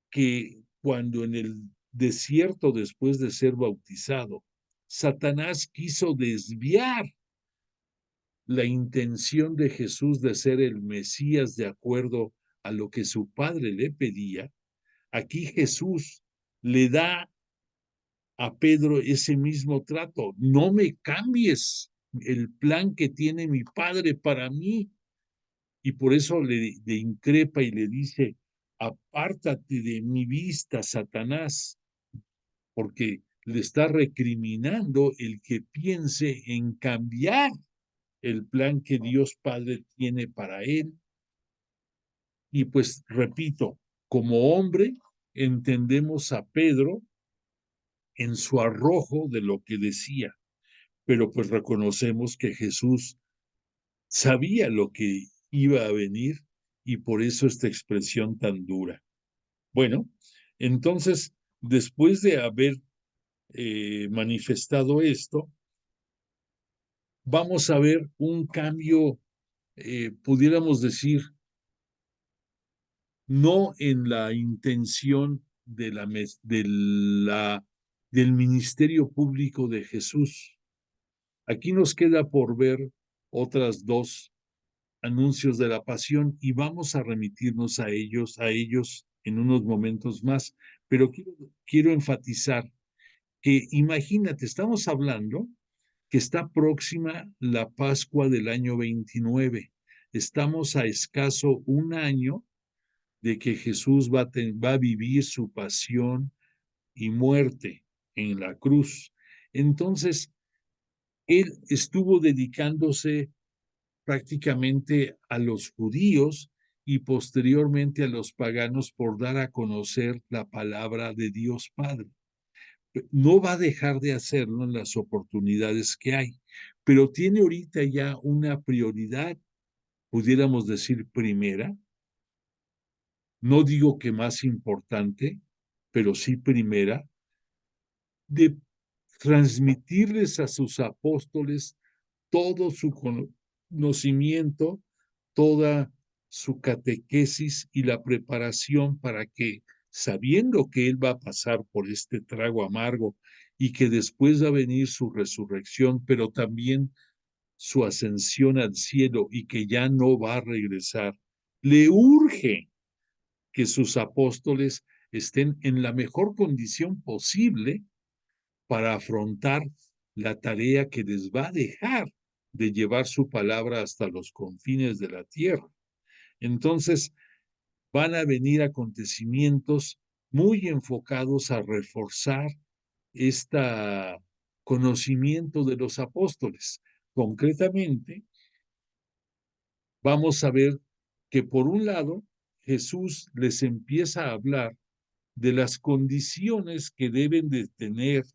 que cuando en el desierto después de ser bautizado, Satanás quiso desviar la intención de Jesús de ser el Mesías de acuerdo a lo que su padre le pedía, aquí Jesús le da a Pedro ese mismo trato. No me cambies el plan que tiene mi padre para mí. Y por eso le increpa y le dice, apártate de mi vista, Satanás, porque le está recriminando el que piense en cambiar el plan que Dios Padre tiene para él. Y pues repito, como hombre entendemos a Pedro en su arrojo de lo que decía, pero pues reconocemos que Jesús sabía lo que iba a venir y por eso esta expresión tan dura. Bueno, entonces, después de haber manifestado esto, vamos a ver un cambio, pudiéramos decir, no en la intención del ministerio público de Jesús. Aquí nos queda por ver otras dos anuncios de la pasión y vamos a remitirnos a ellos en unos momentos más, pero quiero enfatizar que imagínate, estamos hablando que está próxima la Pascua del año 29. Estamos a escaso un año de que Jesús va a vivir su pasión y muerte en la cruz. Entonces, él estuvo dedicándose prácticamente a los judíos y posteriormente a los paganos por dar a conocer la palabra de Dios Padre. No va a dejar de hacerlo en las oportunidades que hay, pero tiene ahorita ya una prioridad, pudiéramos decir primera, no digo que más importante, pero sí primera, de transmitirles a sus apóstoles todo su conocimiento, toda su catequesis y la preparación para que, sabiendo que él va a pasar por este trago amargo y que después va a venir su resurrección, pero también su ascensión al cielo y que ya no va a regresar, le urge que sus apóstoles estén en la mejor condición posible para afrontar la tarea que les va a dejar de llevar su palabra hasta los confines de la tierra. Entonces, van a venir acontecimientos muy enfocados a reforzar este conocimiento de los apóstoles. Concretamente, vamos a ver que por un lado, Jesús les empieza a hablar de las condiciones que deben de tener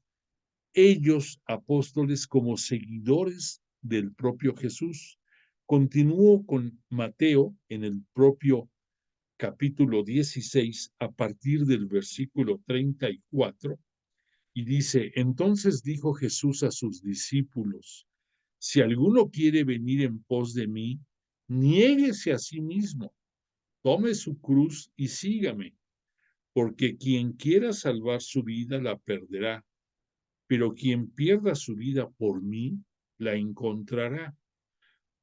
ellos, apóstoles, como seguidores del propio Jesús. Continúo con Mateo en el propio capítulo 16, a partir del versículo 34, y dice, entonces dijo Jesús a sus discípulos, si alguno quiere venir en pos de mí, niéguese a sí mismo, tome su cruz y sígame, porque quien quiera salvar su vida la perderá, pero quien pierda su vida por mí, la encontrará.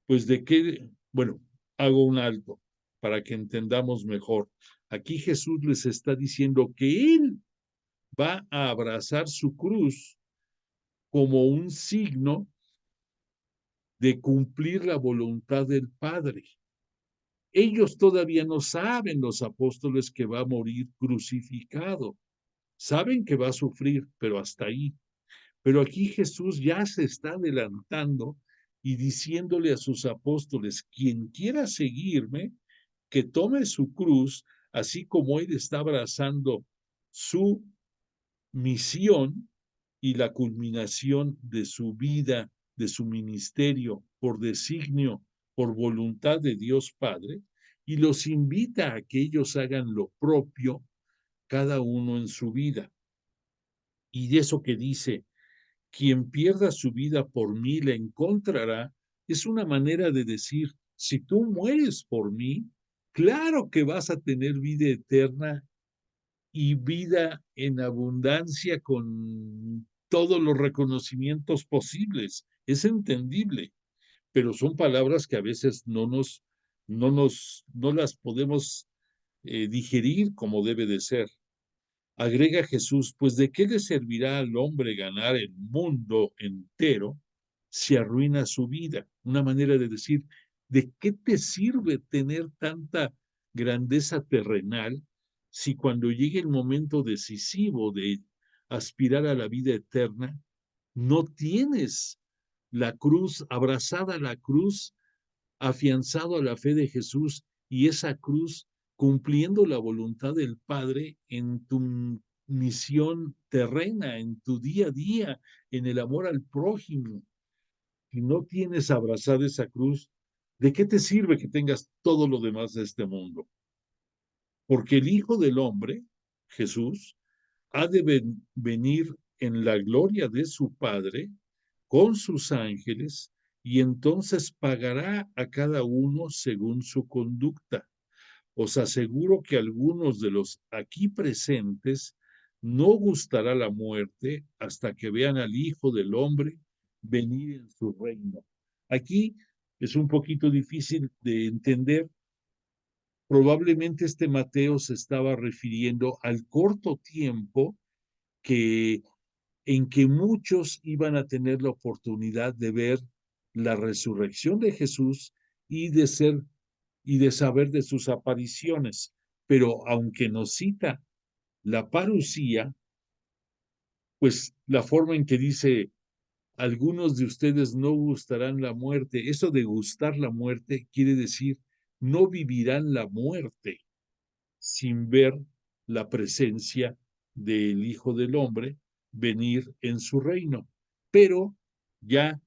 Pues de qué, bueno, hago un alto para que entendamos mejor. Aquí Jesús les está diciendo que Él va a abrazar su cruz como un signo de cumplir la voluntad del Padre. Ellos todavía no saben, los apóstoles, que va a morir crucificado. Saben que va a sufrir, pero hasta ahí. Pero aquí Jesús ya se está adelantando y diciéndole a sus apóstoles, quien quiera seguirme, que tome su cruz, así como él está abrazando su misión y la culminación de su vida, de su ministerio, por designio, por voluntad de Dios Padre, y los invita a que ellos hagan lo propio, cada uno en su vida. Y de eso que dice, quien pierda su vida por mí la encontrará, es una manera de decir, si tú mueres por mí, claro que vas a tener vida eterna y vida en abundancia con todos los reconocimientos posibles. Es entendible, pero son palabras que a veces no las podemos digerir como debe de ser. Agrega Jesús, pues ¿de qué le servirá al hombre ganar el mundo entero si arruina su vida? Una manera de decir, ¿de qué te sirve tener tanta grandeza terrenal si cuando llegue el momento decisivo de aspirar a la vida eterna, no tienes la cruz, abrazada a la cruz, afianzado a la fe de Jesús y esa cruz cumpliendo la voluntad del Padre en tu misión terrena, en tu día a día, en el amor al prójimo? Si no tienes abrazada esa cruz, ¿de qué te sirve que tengas todo lo demás de este mundo? Porque el Hijo del Hombre, Jesús, ha de venir en la gloria de su Padre con sus ángeles y entonces pagará a cada uno según su conducta. Os aseguro que a algunos de los aquí presentes no gustará la muerte hasta que vean al Hijo del Hombre venir en su reino. Aquí es un poquito difícil de entender. Probablemente este Mateo se estaba refiriendo al corto tiempo que en que muchos iban a tener la oportunidad de ver la resurrección de Jesús y de ser y de saber de sus apariciones. Pero aunque nos cita la parucía, pues la forma en que dice, algunos de ustedes no gustarán la muerte, eso de gustar la muerte quiere decir no vivirán la muerte sin ver la presencia del Hijo del Hombre venir en su reino. Pero ya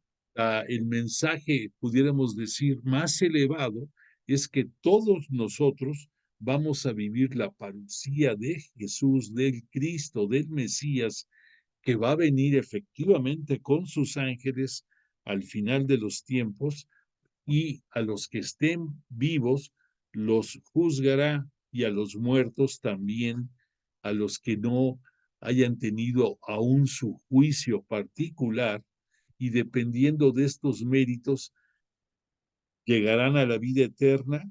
el mensaje, pudiéramos decir, más elevado es que todos nosotros vamos a vivir la parucía de Jesús, del Cristo, del Mesías, que va a venir efectivamente con sus ángeles al final de los tiempos y a los que estén vivos los juzgará y a los muertos también, a los que no hayan tenido aún su juicio particular y dependiendo de estos méritos llegarán a la vida eterna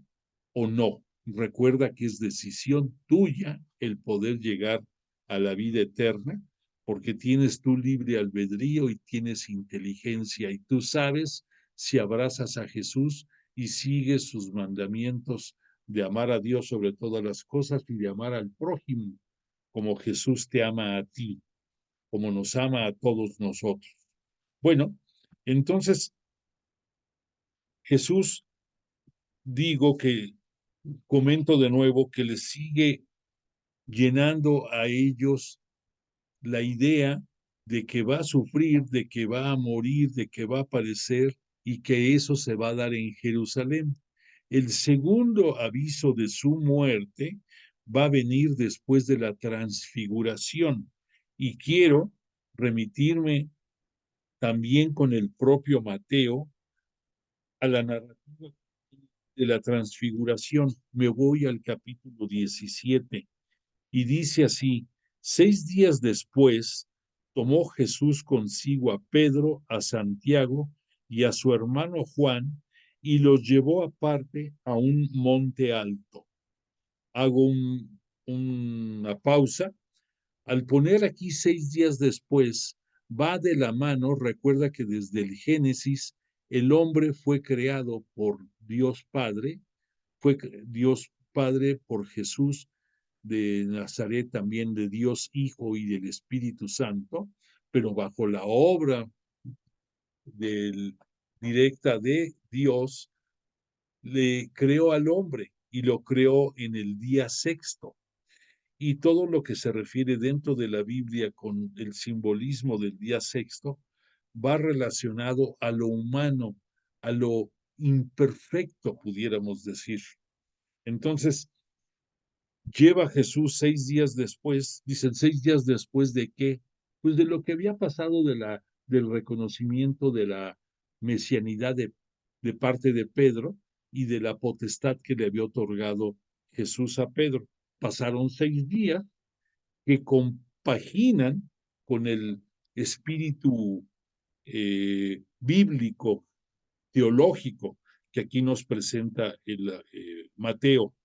o no. Recuerda que es decisión tuya el poder llegar a la vida eterna, porque tienes tu libre albedrío y tienes inteligencia y tú sabes si abrazas a Jesús y sigues sus mandamientos de amar a Dios sobre todas las cosas y de amar al prójimo como Jesús te ama a ti, como nos ama a todos nosotros. Bueno, entonces Jesús, digo que comento de nuevo que les sigue llenando a ellos la idea de que va a sufrir, de que va a morir, de que va a padecer y que eso se va a dar en Jerusalén. El segundo aviso de su muerte va a venir después de la transfiguración. Y quiero remitirme también con el propio Mateo a la narrativa de la transfiguración. Me voy al capítulo 17 y dice así, 6 días después tomó Jesús consigo a Pedro, a Santiago y a su hermano Juan y los llevó aparte a un monte alto. Hago una pausa. Al poner aquí 6 días después, va de la mano, recuerda que desde el Génesis el hombre fue creado por Dios Padre, fue Dios Padre por Jesús de Nazaret, también de Dios Hijo y del Espíritu Santo, pero bajo la obra directa de Dios, le creó al hombre y lo creó en el día sexto. y todo lo que se refiere dentro de la Biblia con el simbolismo del día sexto va relacionado a lo humano, a lo imperfecto, pudiéramos decir. Entonces, lleva Jesús 6 días después, dicen 6 días después de qué, pues de lo que había pasado del reconocimiento de la mesianidad de parte de Pedro y de la potestad que le había otorgado Jesús a Pedro. Pasaron 6 días que compaginan con el espíritu bíblico, teológico, que aquí nos presenta el Mateo,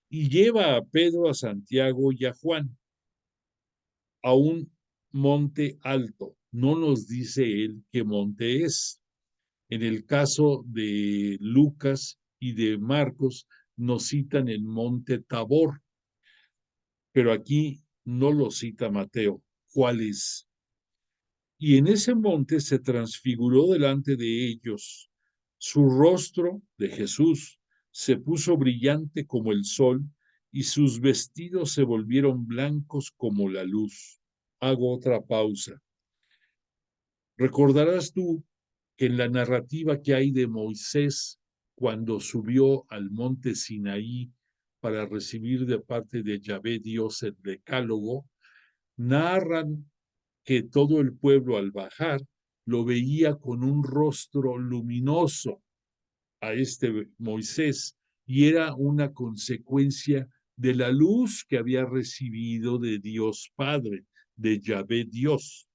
y lleva a Pedro, a Santiago y a Juan a un monte alto. No nos dice él qué monte es. En el caso de Lucas y de Marcos, nos citan el monte Tabor, pero aquí no lo cita Mateo. ¿Cuál es? Y en ese monte se transfiguró delante de ellos. Su rostro de Jesús se puso brillante como el sol y sus vestidos se volvieron blancos como la luz. Hago otra pausa. Recordarás tú que en la narrativa que hay de Moisés cuando subió al monte Sinaí para recibir de parte de Yahvé Dios el decálogo, narran que todo el pueblo al bajar lo veía con un rostro luminoso a este Moisés y era una consecuencia de la luz que había recibido de Dios Padre, de Yahvé Dios.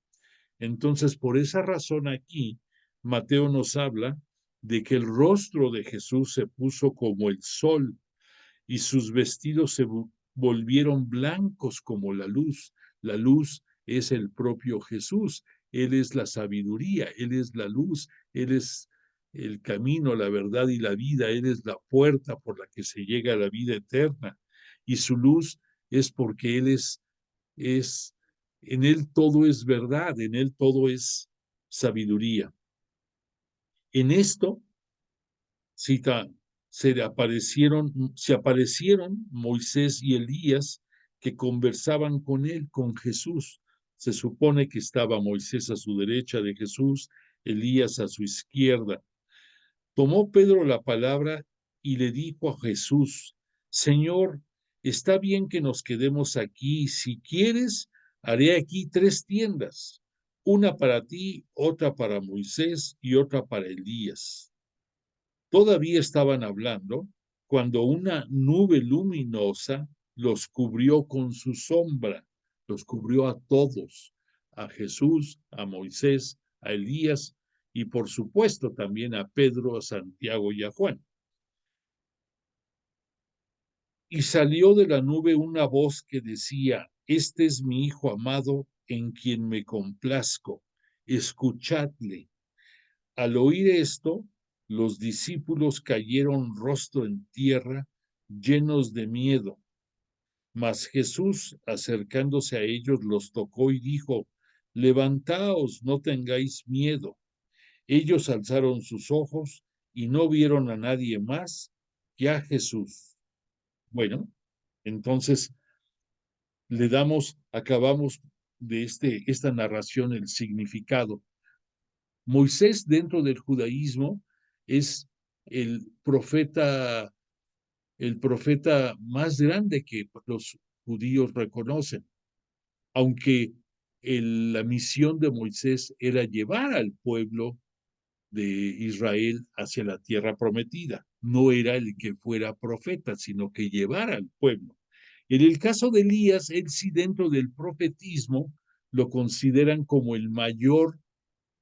Entonces, por esa razón aquí, Mateo nos habla de que el rostro de Jesús se puso como el sol y sus vestidos se volvieron blancos como la luz. La luz es el propio Jesús. Él es la sabiduría, Él es la luz, Él es el camino, la verdad y la vida. Él es la puerta por la que se llega a la vida eterna. Y su luz es porque Él en Él todo es verdad, en Él todo es sabiduría. En esto cita, se aparecieron Moisés y Elías que conversaban con él, con Jesús. Se supone que estaba Moisés a su derecha de Jesús, Elías a su izquierda. Tomó Pedro la palabra y le dijo a Jesús: Señor, está bien que nos quedemos aquí. Si quieres, haré aquí 3 tiendas, una para ti, otra para Moisés y otra para Elías. Todavía estaban hablando cuando una nube luminosa los cubrió con su sombra, los cubrió a todos, a Jesús, a Moisés, a Elías y por supuesto también a Pedro, a Santiago y a Juan. Y salió de la nube una voz que decía: Este es mi Hijo amado en quien me complazco, escuchadle. Al oír esto, los discípulos cayeron rostro en tierra, llenos de miedo. Mas Jesús, acercándose a ellos, los tocó y dijo: Levantaos, no tengáis miedo. Ellos alzaron sus ojos y no vieron a nadie más que a Jesús. Bueno, entonces acabamos de esta narración el significado. Moisés dentro del judaísmo es el profeta, el profeta más grande que los judíos reconocen, aunque la misión de Moisés era llevar al pueblo de Israel hacia la tierra prometida. No era el que fuera profeta, sino que llevara al pueblo. En el caso de Elías, él sí dentro del profetismo lo consideran como el mayor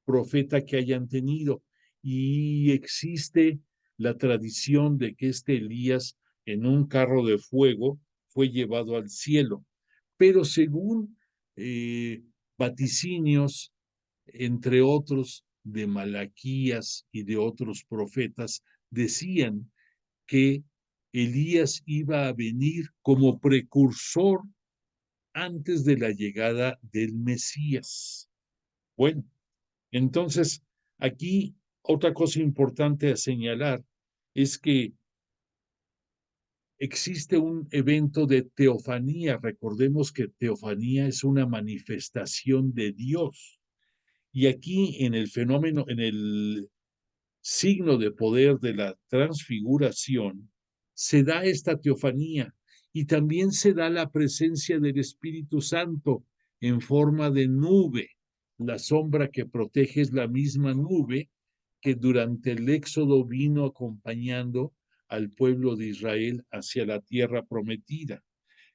profeta que hayan tenido. Y existe la tradición de que este Elías en un carro de fuego fue llevado al cielo. Pero según vaticinios, entre otros de Malaquías y de otros profetas, decían que Elías iba a venir como precursor antes de la llegada del Mesías. Bueno, entonces, aquí otra cosa importante a señalar es que existe un evento de teofanía. Recordemos que teofanía es una manifestación de Dios. Y aquí en el fenómeno, en el signo de poder de la transfiguración, se da esta teofanía y también se da la presencia del Espíritu Santo en forma de nube. La sombra que protege es la misma nube que durante el Éxodo vino acompañando al pueblo de Israel hacia la tierra prometida.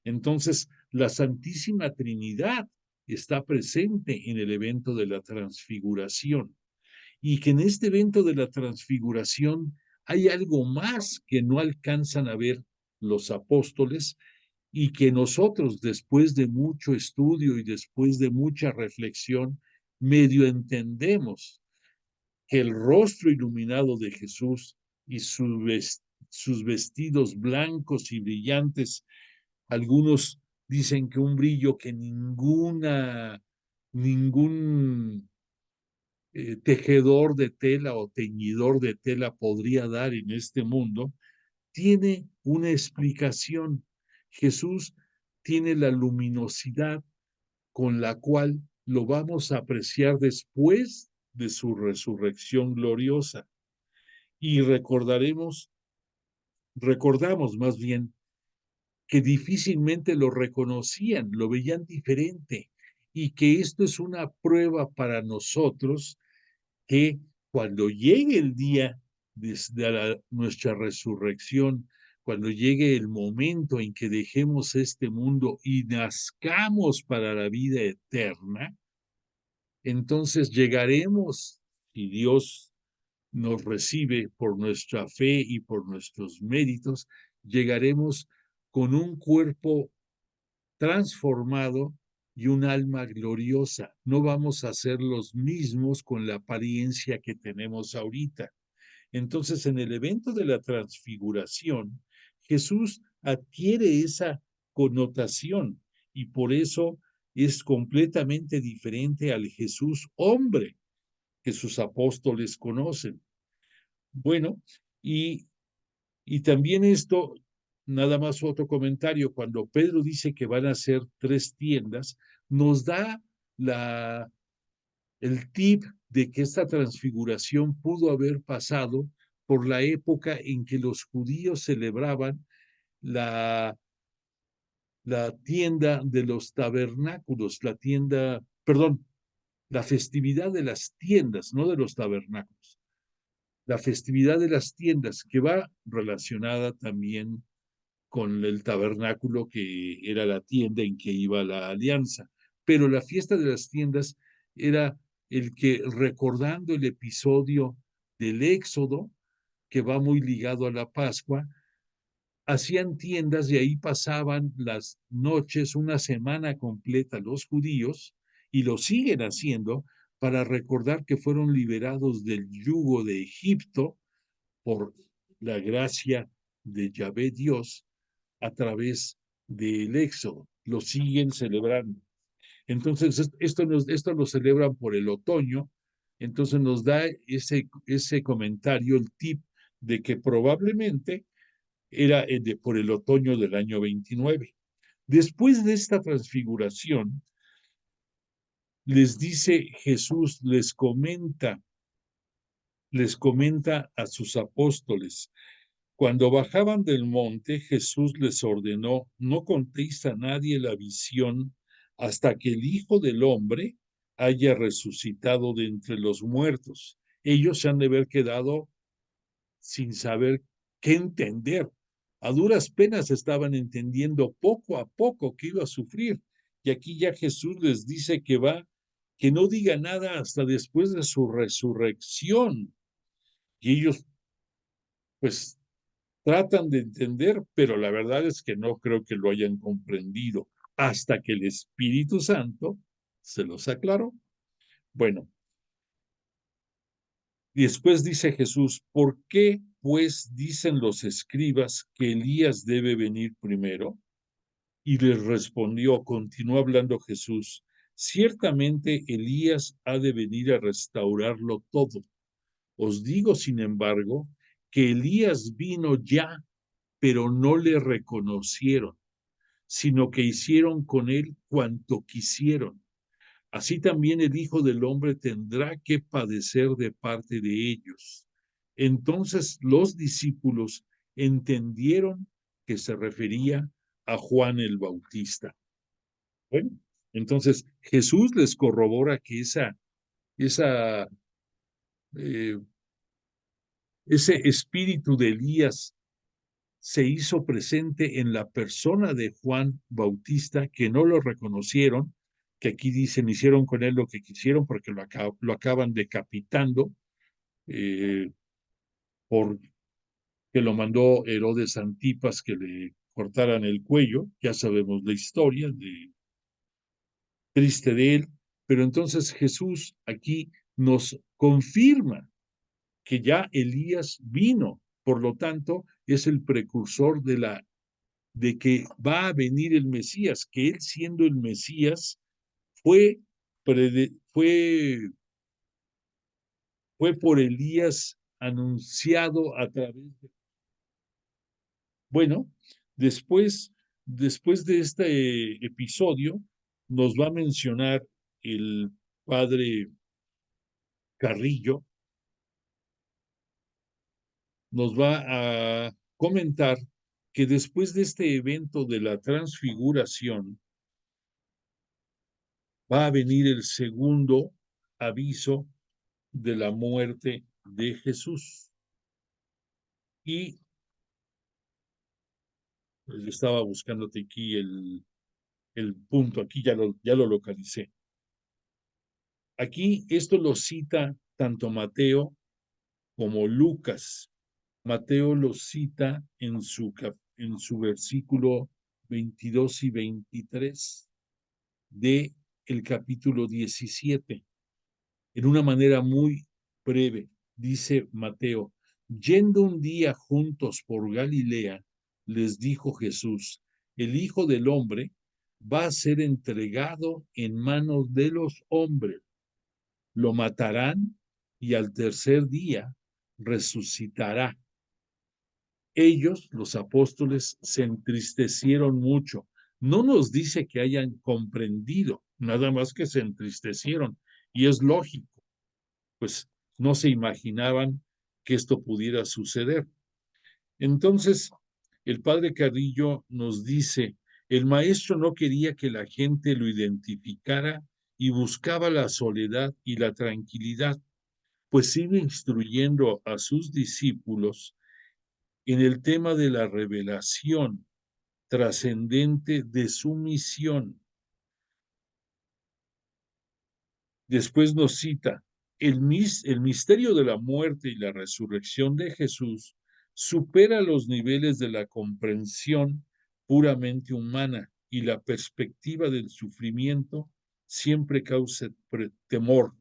Entonces, la Santísima Trinidad está presente en el evento de la transfiguración y que en este evento de la transfiguración hay algo más que no alcanzan a ver los apóstoles y que nosotros, después de mucho estudio y después de mucha reflexión, medio entendemos que el rostro iluminado de Jesús y sus vestidos blancos y brillantes, algunos dicen que un brillo que ningún tejedor de tela o teñidor de tela podría dar en este mundo, tiene una explicación. Jesús tiene la luminosidad con la cual lo vamos a apreciar después de su resurrección gloriosa. Y recordamos más bien, que difícilmente lo reconocían, lo veían diferente, y que esto es una prueba para nosotros que cuando llegue el día de nuestra resurrección, cuando llegue el momento en que dejemos este mundo y nazcamos para la vida eterna, entonces llegaremos, si Dios nos recibe por nuestra fe y por nuestros méritos, llegaremos con un cuerpo transformado y un alma gloriosa. No vamos a ser los mismos con la apariencia que tenemos ahorita. Entonces, en el evento de la transfiguración, Jesús adquiere esa connotación y por eso es completamente diferente al Jesús hombre que sus apóstoles conocen. Bueno, y también esto, nada más otro comentario, cuando Pedro dice que van a ser 3 tiendas, nos da el tip de que esta transfiguración pudo haber pasado por la época en que los judíos celebraban la, la tienda de los tabernáculos, la festividad de las tiendas, no de los tabernáculos. La festividad de las tiendas, que va relacionada también con el tabernáculo que era la tienda en que iba la alianza. Pero la fiesta de las tiendas era el que, recordando el episodio del Éxodo, que va muy ligado a la Pascua, hacían tiendas y ahí pasaban las noches, una semana completa los judíos, y lo siguen haciendo para recordar que fueron liberados del yugo de Egipto por la gracia de Yahvé Dios a través del Éxodo. Lo siguen celebrando. Entonces, esto lo celebran por el otoño, entonces nos da ese comentario, el tip de que probablemente era por el otoño del año 29. Después de esta transfiguración, les dice Jesús, les comenta a sus apóstoles, cuando bajaban del monte, Jesús les ordenó, no contéis a nadie la visión hasta que el Hijo del Hombre haya resucitado de entre los muertos. Ellos se han de haber quedado sin saber qué entender. A duras penas estaban entendiendo poco a poco que iba a sufrir. Y aquí ya Jesús les dice que no diga nada hasta después de su resurrección. Y ellos, pues, tratan de entender, pero la verdad es que no creo que lo hayan comprendido hasta que el Espíritu Santo se los aclaró. Bueno, y después dice Jesús, ¿por qué pues dicen los escribas que Elías debe venir primero? Y les respondió, continuó hablando Jesús, ciertamente Elías ha de venir a restaurarlo todo. Os digo, sin embargo, que Elías vino ya pero no le reconocieron, sino que hicieron con él cuanto quisieron. Así también el Hijo del Hombre tendrá que padecer de parte de ellos. Entonces los discípulos entendieron que se refería a Juan el Bautista. Bueno, entonces Jesús les corrobora que esa, eh, ese espíritu de Elías se hizo presente en la persona de Juan Bautista, que no lo reconocieron, que aquí dicen hicieron con él lo que quisieron porque lo acaban decapitando, eh, por que lo mandó Herodes Antipas que le cortaran el cuello. Ya sabemos la historia triste de él, pero entonces Jesús aquí nos confirma que ya Elías vino, por lo tanto es el precursor de que va a venir el Mesías, que él siendo el Mesías fue, fue por Elías anunciado a través de... Bueno, después de este episodio, nos va a mencionar el padre Carrillo, nos va a comentar que después de este evento de la transfiguración, va a venir el segundo aviso de la muerte de Jesús. Y yo estaba buscándote aquí el punto, aquí ya lo localicé. Aquí esto lo cita tanto Mateo como Lucas. Mateo lo cita en su versículo 22 y 23 de el capítulo 17. En una manera muy breve, dice Mateo: yendo un día juntos por Galilea, les dijo Jesús: el Hijo del Hombre va a ser entregado en manos de los hombres, lo matarán y al tercer día resucitará. Ellos, los apóstoles, se entristecieron mucho. No nos dice que hayan comprendido, nada más que se entristecieron, y es lógico, pues no se imaginaban que esto pudiera suceder. Entonces, el padre Carrillo nos dice: el maestro no quería que la gente lo identificara y buscaba la soledad y la tranquilidad, pues iba instruyendo a sus discípulos en el tema de la revelación trascendente de su misión. Después nos cita: el misterio de la muerte y la resurrección de Jesús supera los niveles de la comprensión puramente humana, y la perspectiva del sufrimiento siempre causa temor.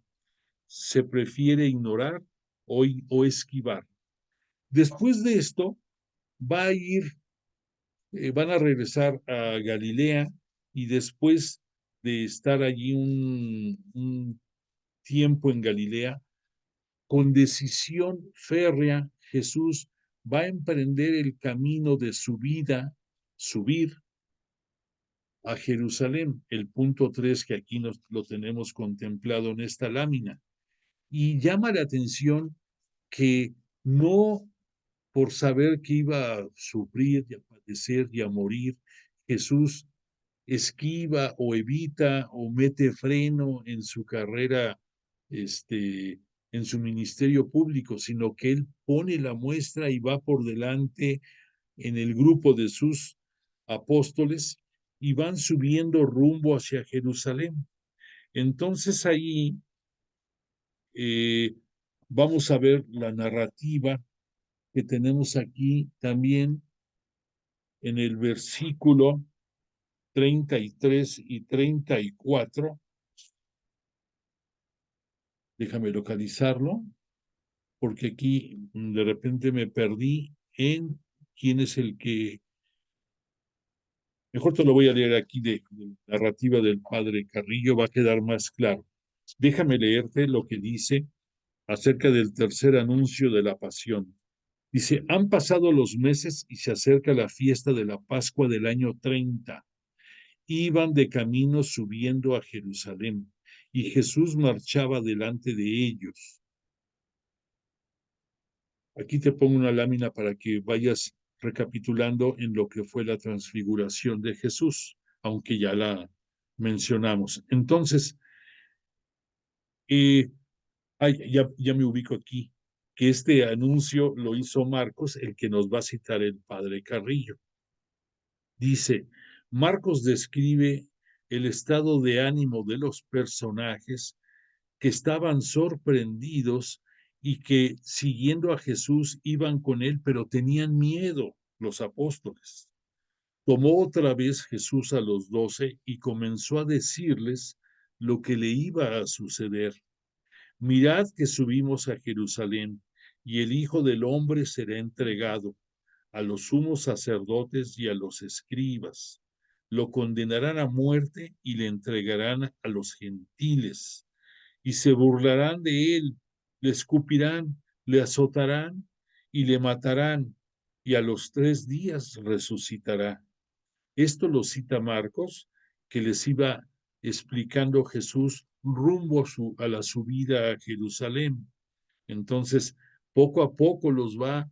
Se prefiere ignorar o esquivar. Después de esto, va a ir, van a regresar a Galilea, y después de estar allí un tiempo en Galilea, con decisión férrea, Jesús va a emprender el camino de su vida, subir a Jerusalén, el punto 3 que aquí lo tenemos contemplado en esta lámina. Y llama la atención que no por saber que iba a sufrir y a padecer y a morir, Jesús esquiva o evita o mete freno en su carrera, en su ministerio público, sino que él pone la muestra y va por delante en el grupo de sus apóstoles y van subiendo rumbo hacia Jerusalén. Entonces ahí vamos a ver la narrativa que tenemos aquí también en el versículo 33 y 34. Déjame localizarlo, porque aquí de repente me perdí en quién es el que... Mejor te lo voy a leer aquí de narrativa del padre Carrillo, va a quedar más claro. Déjame leerte lo que dice acerca del tercer anuncio de la pasión. Dice, han pasado los meses y se acerca la fiesta de la Pascua del año 30. Iban de camino subiendo a Jerusalén, y Jesús marchaba delante de ellos. Aquí te pongo una lámina para que vayas recapitulando en lo que fue la transfiguración de Jesús, aunque ya la mencionamos. Entonces, ya me ubico aquí, que este anuncio lo hizo Marcos, el que nos va a citar el padre Carrillo. Dice, Marcos describe el estado de ánimo de los personajes que estaban sorprendidos y que siguiendo a Jesús iban con él, pero tenían miedo los apóstoles. Tomó otra vez Jesús a los 12 y comenzó a decirles lo que le iba a suceder. Mirad que subimos a Jerusalén, y el Hijo del Hombre será entregado a los sumos sacerdotes y a los escribas. Lo condenarán a muerte y le entregarán a los gentiles, y se burlarán de él, le escupirán, le azotarán y le matarán, y a los 3 días resucitará. Esto lo cita Marcos, que les iba explicando Jesús rumbo a la subida a Jerusalén. Entonces, poco a poco los va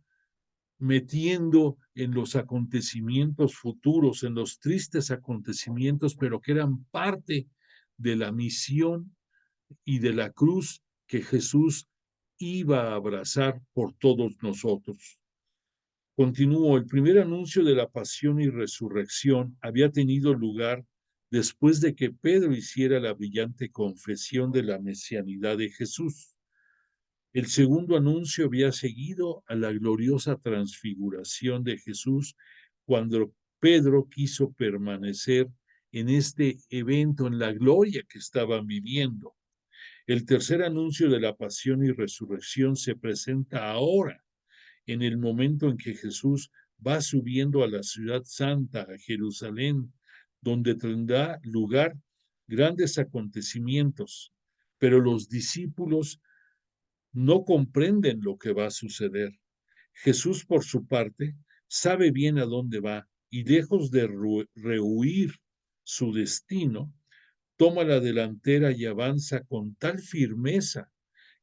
metiendo en los acontecimientos futuros, en los tristes acontecimientos, pero que eran parte de la misión y de la cruz que Jesús iba a abrazar por todos nosotros. Continúo, el primer anuncio de la pasión y resurrección había tenido lugar después de que Pedro hiciera la brillante confesión de la mesianidad de Jesús. El segundo anuncio había seguido a la gloriosa transfiguración de Jesús cuando Pedro quiso permanecer en este evento, en la gloria que estaban viviendo. El tercer anuncio de la pasión y resurrección se presenta ahora, en el momento en que Jesús va subiendo a la ciudad santa, a Jerusalén, donde tendrá lugar grandes acontecimientos, pero los discípulos no comprenden lo que va a suceder. Jesús, por su parte, sabe bien a dónde va y lejos de rehuir su destino, toma la delantera y avanza con tal firmeza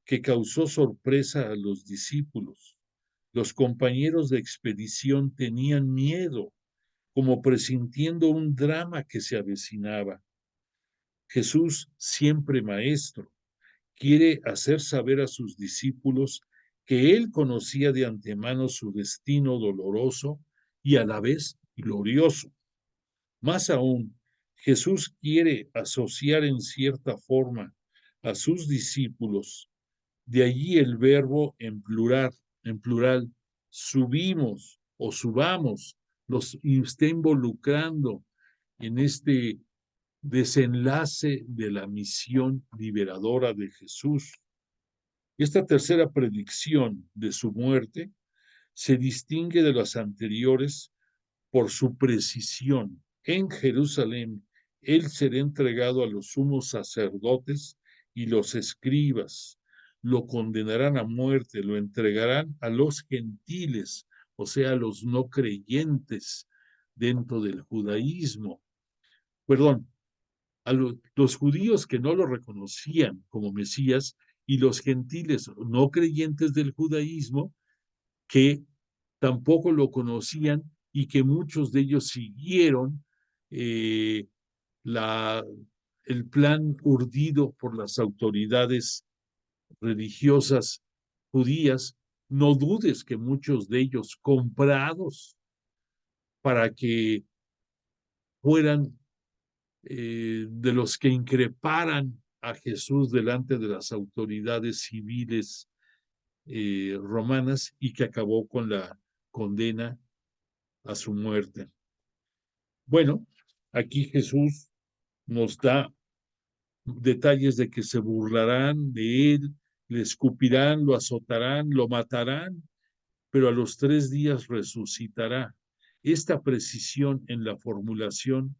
que causó sorpresa a los discípulos. Los compañeros de expedición tenían miedo, como presintiendo un drama que se avecinaba. Jesús, siempre maestro, quiere hacer saber a sus discípulos que él conocía de antemano su destino doloroso y a la vez glorioso. Más aún, Jesús quiere asociar en cierta forma a sus discípulos, de allí el verbo en plural, subimos o subamos, los está involucrando en este desenlace de la misión liberadora de Jesús. Esta tercera predicción de su muerte se distingue de las anteriores por su precisión. En Jerusalén, él será entregado a los sumos sacerdotes y los escribas. Lo condenarán a muerte, lo entregarán a los gentiles, o sea, a los no creyentes dentro del judaísmo. Perdón, a los judíos que no lo reconocían como Mesías y los gentiles no creyentes del judaísmo que tampoco lo conocían y que muchos de ellos siguieron eh, la, el plan urdido por las autoridades religiosas judías. No dudes que muchos de ellos comprados para que fueran de los que increparan a Jesús delante de las autoridades civiles romanas y que acabó con la condena a su muerte. Bueno, aquí Jesús nos da detalles de que se burlarán de él, le escupirán, lo azotarán, lo matarán, pero a los 3 días resucitará. Esta precisión en la formulación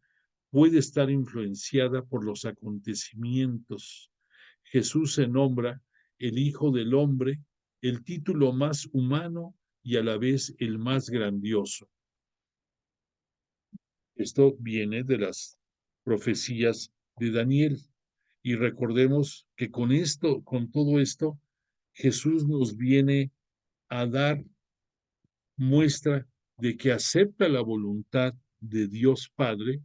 puede estar influenciada por los acontecimientos. Jesús se nombra el Hijo del Hombre, el título más humano y a la vez el más grandioso. Esto viene de las profecías de Daniel. Y recordemos que con esto, con todo esto, Jesús nos viene a dar muestra de que acepta la voluntad de Dios Padre,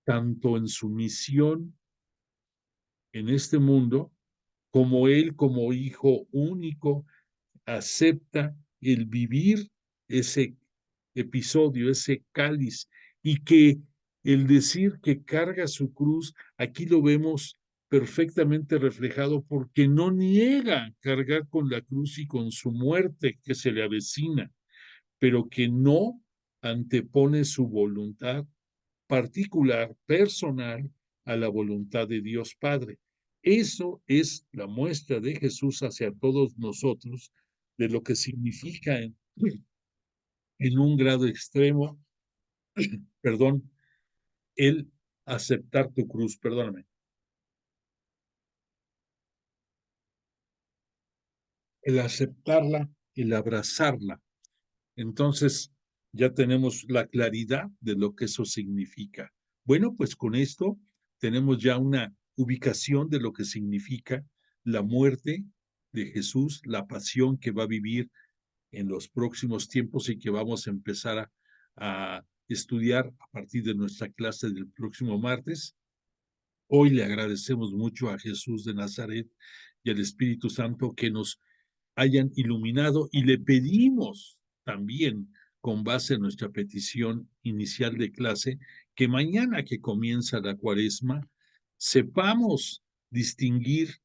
tanto en su misión en este mundo, como Él como Hijo único acepta el vivir ese episodio, ese cáliz, y que el decir que carga su cruz, aquí lo vemos perfectamente reflejado porque no niega cargar con la cruz y con su muerte que se le avecina, pero que no antepone su voluntad particular, personal, a la voluntad de Dios Padre. Eso es la muestra de Jesús hacia todos nosotros, de lo que significa en un grado extremo, perdón, el aceptar tu cruz, perdóname, el aceptarla, el abrazarla. Entonces, ya tenemos la claridad de lo que eso significa. Bueno, pues con esto tenemos ya una ubicación de lo que significa la muerte de Jesús, la pasión que va a vivir en los próximos tiempos y que vamos a empezar a estudiar a partir de nuestra clase del próximo martes. Hoy le agradecemos mucho a Jesús de Nazaret y al Espíritu Santo que nos hayan iluminado y le pedimos también, con base en nuestra petición inicial de clase, que mañana que comienza la cuaresma, sepamos distinguir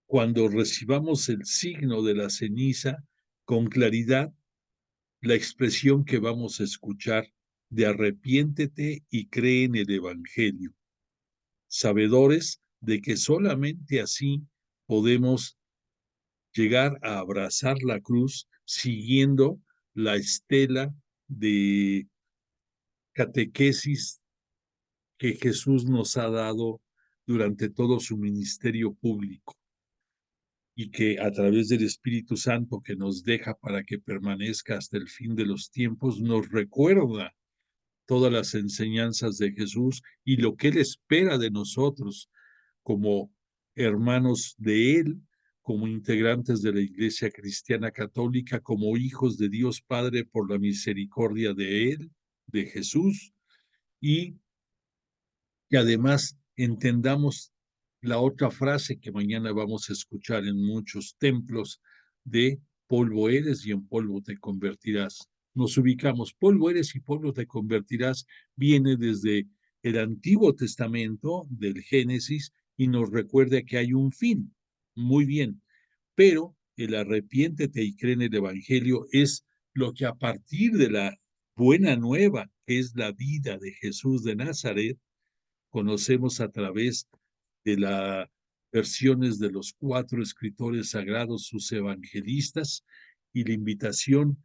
cuando recibamos el signo de la ceniza con claridad la expresión que vamos a escuchar de arrepiéntete y cree en el Evangelio, sabedores de que solamente así podemos llegar a abrazar la cruz siguiendo la estela de catequesis que Jesús nos ha dado durante todo su ministerio público y que a través del Espíritu Santo que nos deja para que permanezca hasta el fin de los tiempos, nos recuerda todas las enseñanzas de Jesús y lo que Él espera de nosotros como hermanos de Él, como integrantes de la Iglesia Cristiana Católica, como hijos de Dios Padre por la misericordia de Él, de Jesús, y que además entendamos la otra frase que mañana vamos a escuchar en muchos templos de polvo eres y en polvo te convertirás. Nos ubicamos, polvo eres y polvo te convertirás, viene desde el Antiguo Testamento, del Génesis, y nos recuerda que hay un fin. Muy bien, pero el arrepiéntete y cree en el Evangelio es lo que a partir de la buena nueva, que es la vida de Jesús de Nazaret, conocemos a través de las versiones de los 4 escritores sagrados, sus evangelistas, y la invitación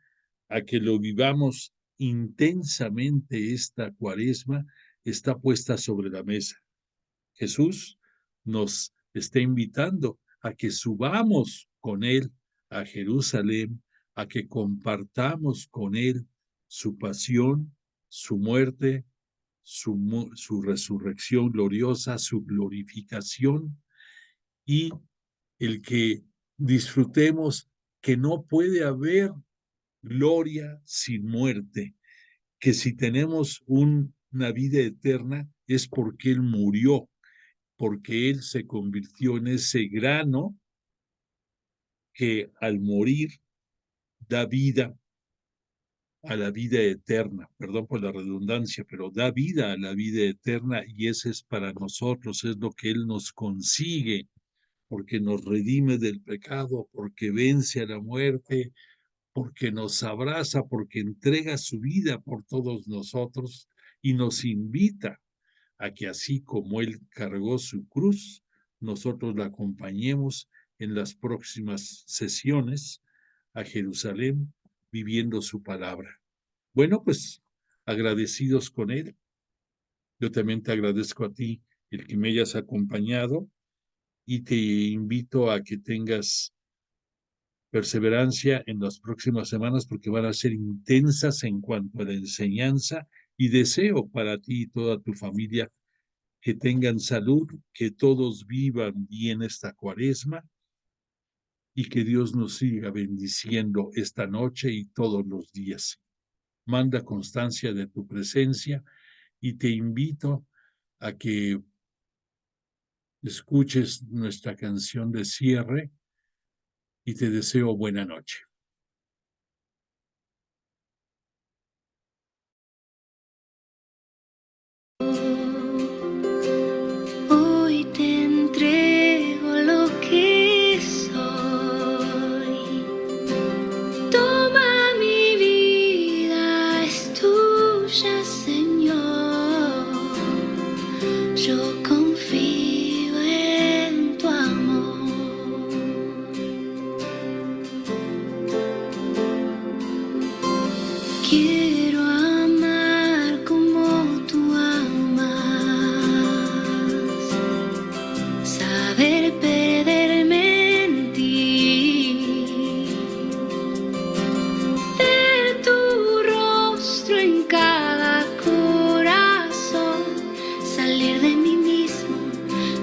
a que lo vivamos intensamente esta cuaresma está puesta sobre la mesa. Jesús nos está invitando a que subamos con Él a Jerusalén, a que compartamos con Él su pasión, su muerte, su resurrección gloriosa, su glorificación y el que disfrutemos que no puede haber gloria sin muerte, que si tenemos una vida eterna es porque Él murió, porque Él se convirtió en ese grano que al morir da vida a la vida eterna, perdón por la redundancia, pero da vida a la vida eterna y ese es para nosotros, es lo que Él nos consigue, porque nos redime del pecado, porque vence a la muerte, porque nos abraza, porque entrega su vida por todos nosotros y nos invita a que así como Él cargó su cruz, nosotros la acompañemos en las próximas sesiones a Jerusalén viviendo su palabra. Bueno, pues agradecidos con Él. Yo también te agradezco a ti el que me hayas acompañado y te invito a que tengas perseverancia en las próximas semanas porque van a ser intensas en cuanto a la enseñanza y deseo para ti y toda tu familia que tengan salud, que todos vivan bien esta cuaresma y que Dios nos siga bendiciendo esta noche y todos los días. Manda constancia de tu presencia y te invito a que escuches nuestra canción de cierre y te deseo buena noche. Hoy te entrego lo que soy. Toma mi vida, es tuya, Señor. Yo confío en tu amor. Quiero amar como tú amas, saber perderme en ti, ver tu rostro en cada corazón, salir de mí mismo,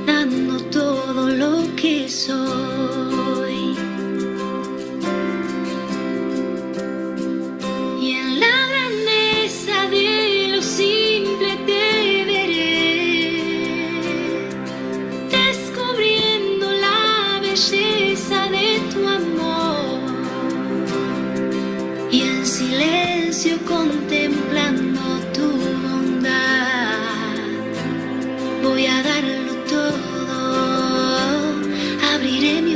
dando todo lo que soy. Y en la grandeza de lo simple te veré, descubriendo la belleza de tu amor. Y en silencio contemplando tu bondad, voy a darlo todo, abriré mi